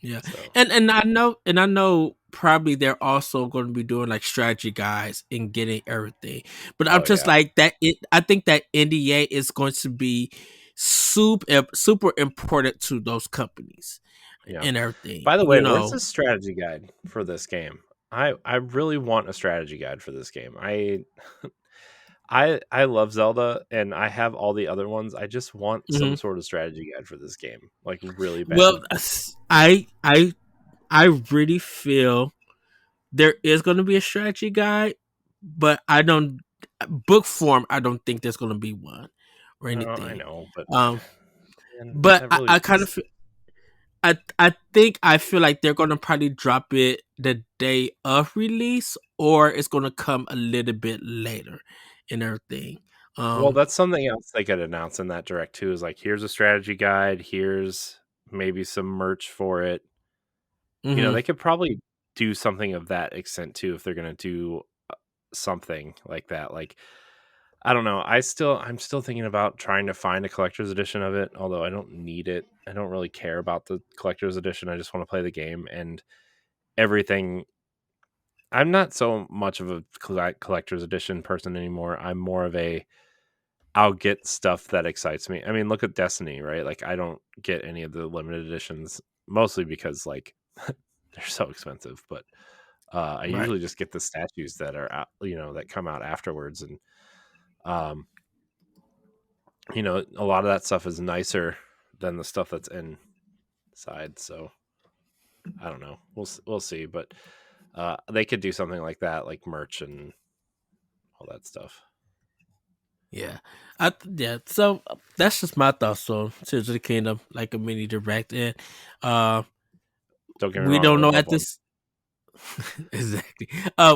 Yeah, So, and I know probably they're also going to be doing like strategy guides and getting everything. But I'm oh just yeah, like that. I think that NDA is going to be super important to those companies yeah. and everything. By the way, where's the strategy guide for this game? I really want a strategy guide for this game. I love Zelda, and I have all the other ones. I just want some Mhm. sort of strategy guide for this game, like really bad. Well, I I I really feel there is going to be a strategy guide, but I don't book form. I don't think there's going to be one or I anything. know, but Um, man, but that really I kind of I feel like they're gonna probably drop it the day of release, or it's gonna come a little bit later and everything. well, Um, that's something else they could announce in that direct too. Is like, here's a strategy guide. Here's maybe some merch for it. mhm. They could probably do something of that extent too if they're gonna do something like that. Like, I don't know. I'm still thinking about trying to find a collector's edition of it, although I don't need it. I don't really care about the collector's edition. I just want to play the game and everything. I'm not so much of a collector's edition person anymore. I'm more of a I'll get stuff that excites me. I mean, look at Destiny, right? Like, I don't get any of the limited editions, mostly because like they're so expensive. But I Right. usually just get the statues that are out, that come out afterwards, and um, a lot of that stuff is nicer than the stuff that's inside. So I don't know. We'll see, but they could do something like that, like merch and all that stuff. Yeah, yeah. So that's just my thoughts on Tears of the Kingdom, like a mini direct, and uh, Don't get me we wrong, I don't would know love at one. this exactly.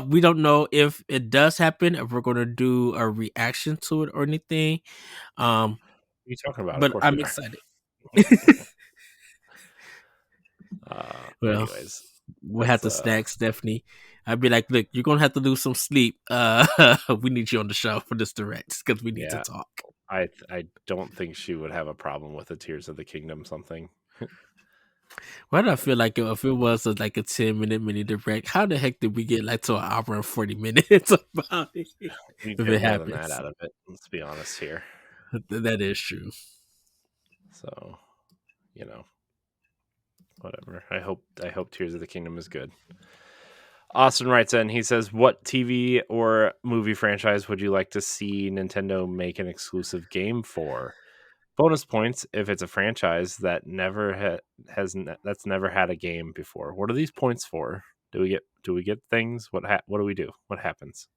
We don't know if it does happen, if we're gonna do a reaction to it or anything. Um, What are you talking about? Of but course we I'm are. excited. Well, Anyways, we'll have that's to snack Stephanie. I'd be like, look, you're gonna have to lose some sleep. We need you on the show for this direct because we need to yeah. talk. I don't think she would have a problem with the Tears of the Kingdom something. Why do I feel like if it was like a 10-minute mini direct, how the heck did we get like to an hour and 40 minutes about it? We If get it more than that happens, out of it. Let's be honest here. that is true. So, you know, whatever. I hope Tears of the Kingdom is good. Austin writes in. He says, "What TV or movie franchise would you like to see Nintendo make an exclusive game for? Bonus points if it's a franchise that that's never had a game before. What are these points for? Do we get things? What do we do? What happens?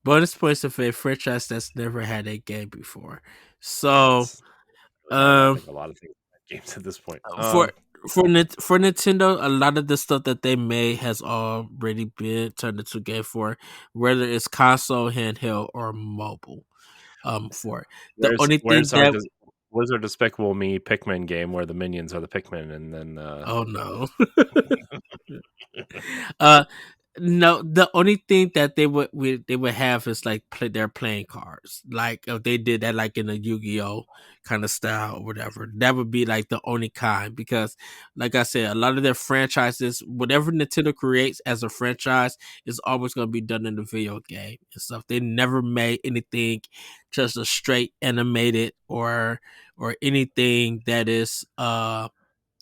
Bonus points of a franchise that's never had a game before. So, That's I um, think a lot of things games at this point. for for Nintendo, a lot of the stuff that they made has already been turned into game for, whether it's console, handheld, or mobile. For it. The only thing Where's our that where's our Despicable Me Pikmin game where the minions are the Pikmin and then oh no. uh no, the only thing that they would have is like their playing cards. Like if they did that like in a Yu-Gi-Oh kind of style or whatever, that would be like the only kind because, like I said, a lot of their franchises, whatever Nintendo creates as a franchise, is always going to be done in the video game and stuff. They never made anything just a straight animated or anything that is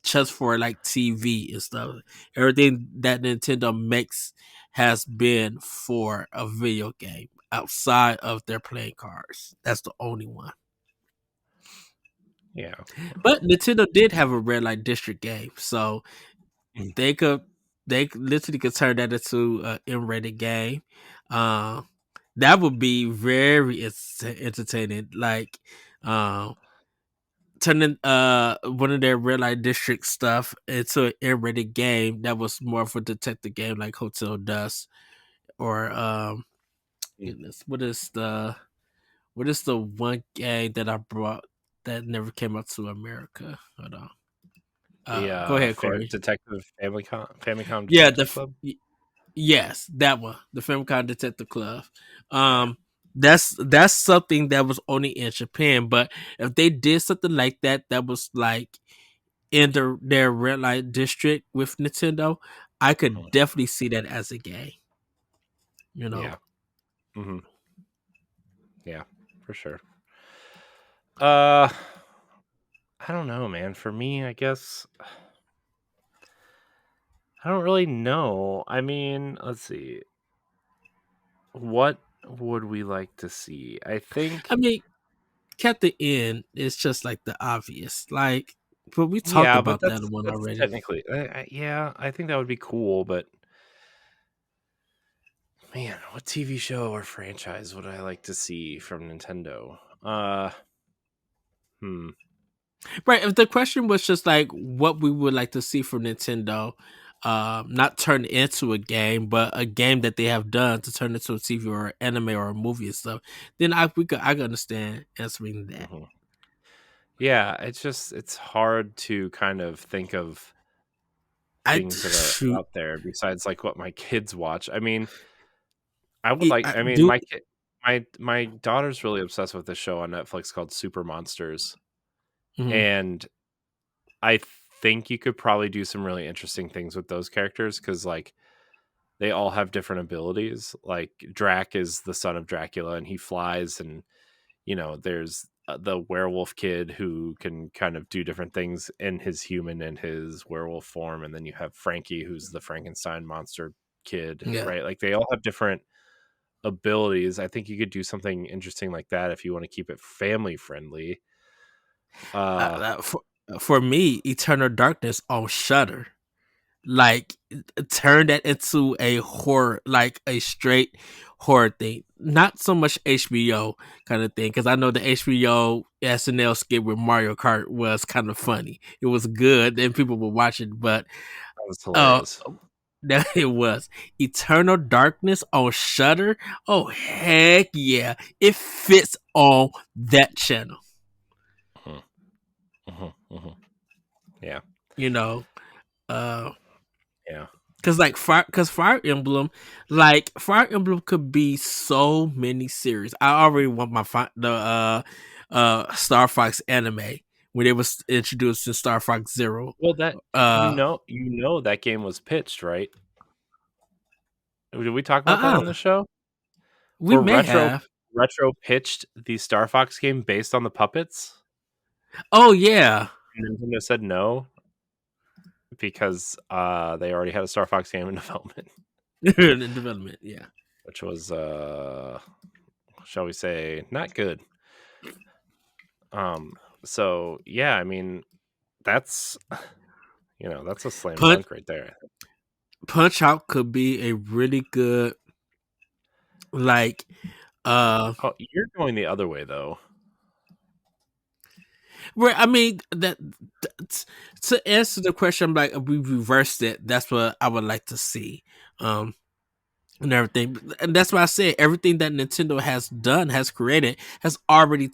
just for like TV and stuff. Everything that Nintendo makes has been for a video game outside of their playing cards. That's the only one. yeah. But Nintendo did have a red light district game, so Mm. they could literally could turn that into an M-rated game. Uh, that would be very entertaining. Like, um, turning one of their red light district stuff into an M-rated game that was more of a detective game like Hotel Dust or Mm. goodness, what is the one game that I brought that never came out to America? Hold on. The Go ahead, Corey. Detective Famicom Yeah, Detective Club. yes, that one, the Famicom Detective Club. Um, that's something that was only in Japan, but if they did something like that, that was like in their red light district with Nintendo, I could Mhm. definitely see that as a game. You know, Yeah. Hmm. Yeah, for sure. Uh, I don't know, man. For me, I guess I don't really know. I mean, let's see. What would we like to see? I I think, mean, Captain N is just like the obvious, like, but we talked yeah, but about that one that's already. technically, yeah. I think that would be cool, but man, what TV show or franchise would I like to see from Nintendo? Hmm. Right. If the question was just like what we would like to see from Nintendo, not turn into a game, but a game that they have done to turn into a TV or anime or a movie and stuff, then I could understand answering that. Mhm. Yeah, it's hard to kind of think of I things that are shoot. out there besides like what my kids watch. I mean, I would like. I I mean, do. my daughter's really obsessed with this show on Netflix called Super Monsters, Mhm. and I think you could probably do some really interesting things with those characters because like they all have different abilities. Like Drac is the son of Dracula, and he flies, and there's the werewolf kid who can kind of do different things in his human and his werewolf form, and then you have Frankie, who's the Frankenstein monster kid, Yeah. right? Like they all have different abilities. I think you could do something interesting like that if you want to keep it family friendly. Uh, Uh, that, for me, Eternal Darkness on Shutter, like turn that into a horror, like a straight horror thing, not so much HBO kind of thing. Because I know the HBO SNL skit with Mario Kart was kind of funny. It was good, and people were watching. But That was uh, hilarious. that it was Eternal Darkness on Shutter. Oh heck yeah, it fits on that channel. Mhm, mhm, mhm. Yeah, You know, uh, yeah. because Fire Emblem could be so many series. I already want the Star Fox anime when it was introduced in Star Fox Zero. Well, that Uh, that game was pitched, right? Did we talk about that uh, on the show? we For may have. Retro pitched the Star Fox game based on the puppets, Oh yeah, and Nintendo said no because they already had a Star Fox game in development, in development. Yeah, which was shall we say not good. Um, so yeah, I mean that's that's a slam Punch dunk right there. Punch Out could be a really good like uh Oh, you're going the other way though. where I mean that's, to answer the question, I'm like we reversed it. That's what I would like to see. Um and everything. And that's why I said everything that Nintendo has done, has created, has already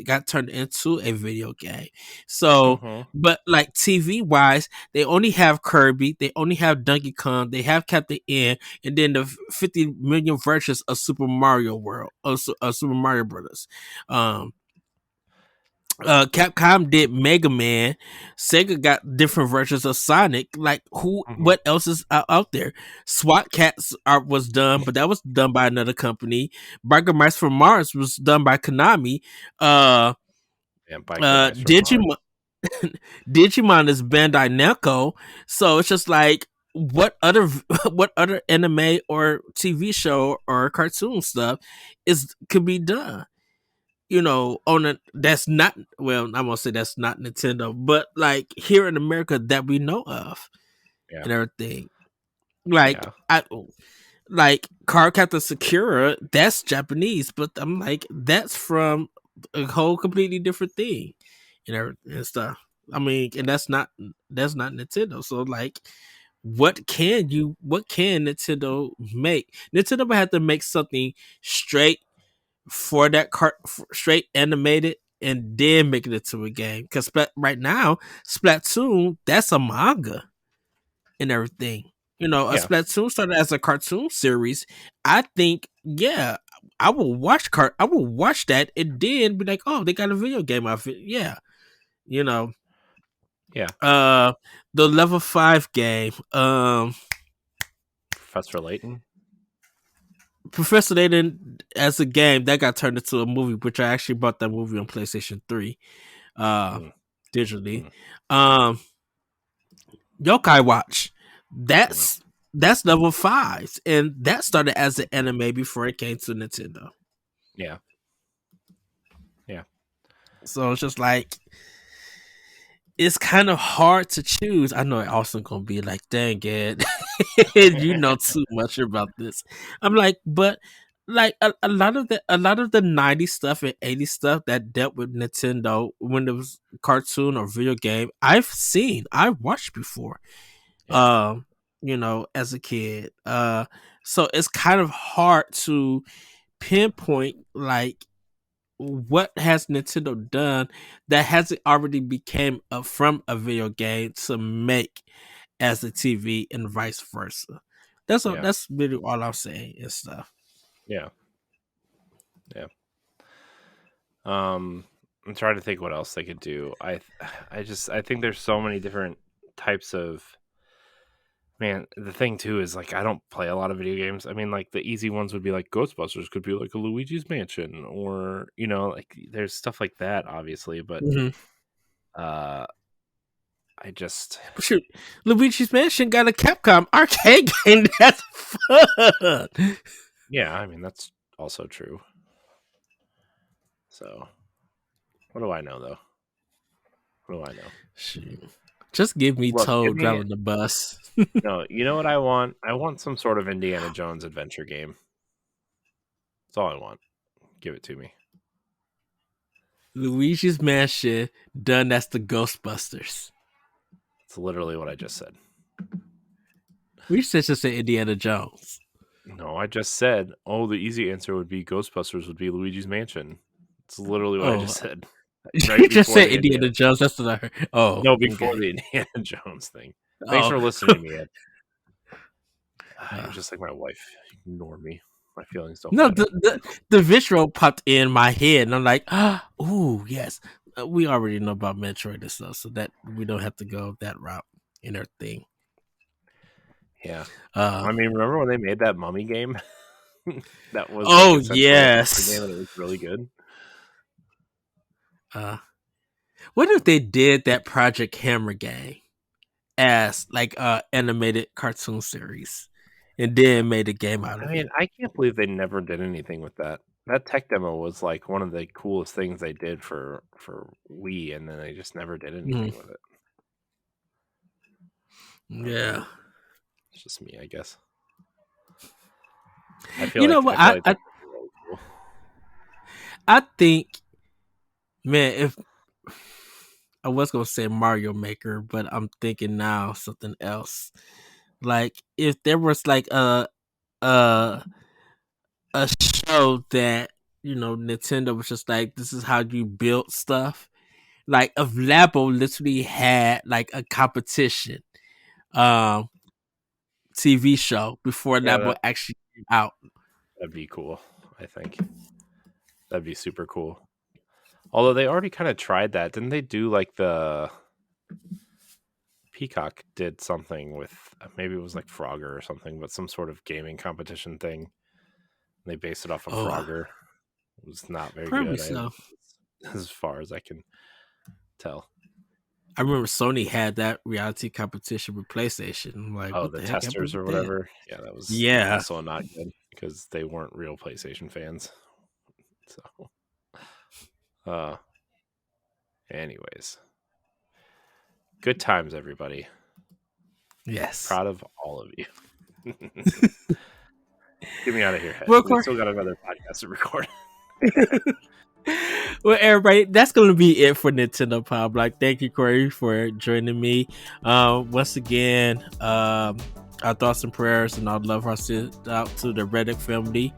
got turned into a video game. So, Hmm. but like TV wise, they only have Kirby, they only have Donkey Kong, they have Captain N, and then the 50 million versions of Super Mario World, of Super Mario Brothers. Um, Capcom did Mega Man. Sega got different versions of Sonic. Like who? Hmm. What else is out there? SWAT Cats art was done, but that was done by another company. Burger Mice from Mars was done by Konami. Uh, And Biker Mice from Mars. Digimon, Digimon is Bandai Namco. So it's just like what other what other anime or TV show or cartoon stuff could be done, on a that's not, well, I'm gonna say that's not Nintendo, but like here in America that we know of Yeah, and everything. Like yeah, I like Card Captor Sakura, that's Japanese, but I'm like that's from a whole completely different thing and everything and stuff. I mean, and that's not Nintendo. So like what can Nintendo make? Nintendo would have to make something straight for that straight animated and then make it into a game. Because right now, Splatoon, that's a manga and everything. A yeah, Splatoon started as a cartoon series. I think, yeah, I will watch that and then be like, oh, they got a video game out of it. Yeah, you know, yeah. uh, the level 5 game, Professor Layton. Professor Layton as a game that got turned into a movie, which I actually bought that movie on PlayStation 3. uh Mm, digitally. mm, um Yokai Watch, mm. that's level 5, and that started as an anime before it came to Nintendo. Yeah, yeah, So it's just like it's kind of hard to choose. I know Austin gonna be like, dang it, you know too much about this. I'm like, but like a lot of the 90s stuff and 80s stuff that dealt with Nintendo when it was cartoon or video game, I watched before. yeah, um as a kid. So it's kind of hard to pinpoint like what has Nintendo done that hasn't already became from a video game to make as a TV and vice versa. yeah, That's really all I'm saying and stuff. yeah, yeah. Um, I'm trying to think what else they could do. I think there's so many different types of man. The thing too is like I don't play a lot of video games. I mean, like the easy ones would be like Ghostbusters could be like a Luigi's Mansion, or like there's stuff like that, obviously. But Mm-hmm. uh, I just Shoot, Luigi's Mansion got a Capcom arcade game. That's fun. yeah, I mean that's also true. So what do I know though? What do I know? Shoot. Just give me Toad driving the bus. No, you know what I want? I want some sort of Indiana Jones adventure game. That's all I want. Give it to me. Luigi's Mansion done as the Ghostbusters. It's literally what I just said. We should just say Indiana Jones. No, I just said, the easy answer would be Ghostbusters would be Luigi's Mansion. It's literally what I just said. Right you just said Indiana Jones. That's what I heard. Oh, no, before the Indiana Jones thing. Thanks for listening to me, Ed. You're just like my wife. Ignore me. My feelings don't matter. The visual popped in my head, and I'm like, oh, yes. We already know about Metroid and stuff, so that we don't have to go that route in our thing. Yeah. I mean, remember when they made that Mummy game? That was yes, a game and it was really good. What if they did that Project Hammer game as like animated cartoon series and then made a game out of it? I can't believe they never did anything with that. That tech demo was like one of the coolest things they did for Wii, and then they just never did anything with it. Yeah. It's just me, I guess. I feel I think, man, if I was gonna say Mario Maker, but I'm thinking now something else. Like if there was like a show that Nintendo was just like, this is how you build stuff. Like if Labo literally had like a competition TV show before Labo actually came out. That'd be cool, I think. That'd be super cool. Although they already kind of tried that. Didn't they do like the Peacock did something with, maybe it was like Frogger or something, but some sort of gaming competition thing. They based it off of Frogger. It was not very good. So. As far as I can tell. I remember Sony had that reality competition with PlayStation. I'm like, the testers or whatever. Yeah, that was also not good because they weren't real PlayStation fans. So, anyways, good times, everybody. Yes, proud of all of you. Get me out of here, Head. We still got another podcast to record. Well, everybody, that's going to be it for Nintendo Pop Block. Thank you, Corey, for joining me. Once again, our thoughts and prayers and our love are sent out to the Reddick family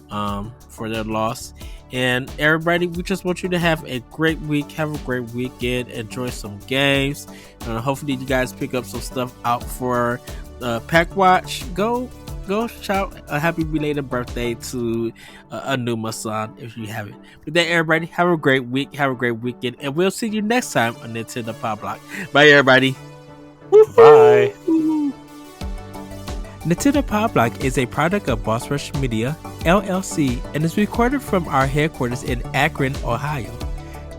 for their loss. And everybody, we just want you to have a great week. Have a great weekend. Enjoy some games. Hopefully, you guys pick up some stuff out for Pack Watch. Go shout a happy belated birthday to Aonuma-san if you haven't. With that, everybody, have a great week, have a great weekend, and we'll see you next time on Nintendo Pop Block. Bye, everybody. Bye. Nintendo Pop Block is a product of Boss Rush Media, LLC, and is recorded from our headquarters in Akron, Ohio.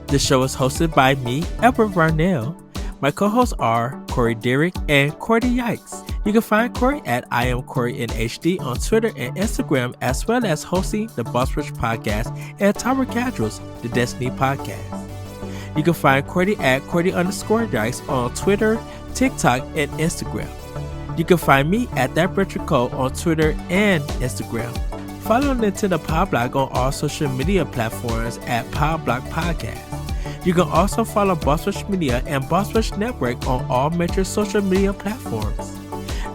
The show is hosted by me, Edward Varnell. My co-hosts are Corey Derrick and Cordy Yikes. You can find Corey at I am Corey in HD on Twitter and Instagram, as well as hosting the Boss Rush Podcast and Tower Casuals, the Destiny Podcast. You can find Cordy at Cordy_Yikes on Twitter, TikTok, and Instagram. You can find me at That Retro Code on Twitter and Instagram. Follow Nintendo Pop Block on all social media platforms at Pop Block Podcast. You can also follow Boss Rush Media and Boss Rush Network on all major social media platforms.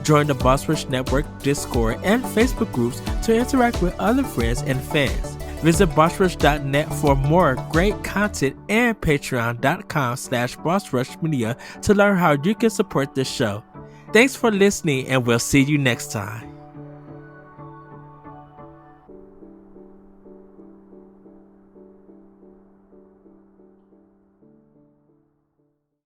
Join the Boss Rush Network Discord and Facebook groups to interact with other friends and fans. Visit bossrush.net for more great content and patreon.com/bossrushmedia to learn how you can support this show. Thanks for listening, and we'll see you next time.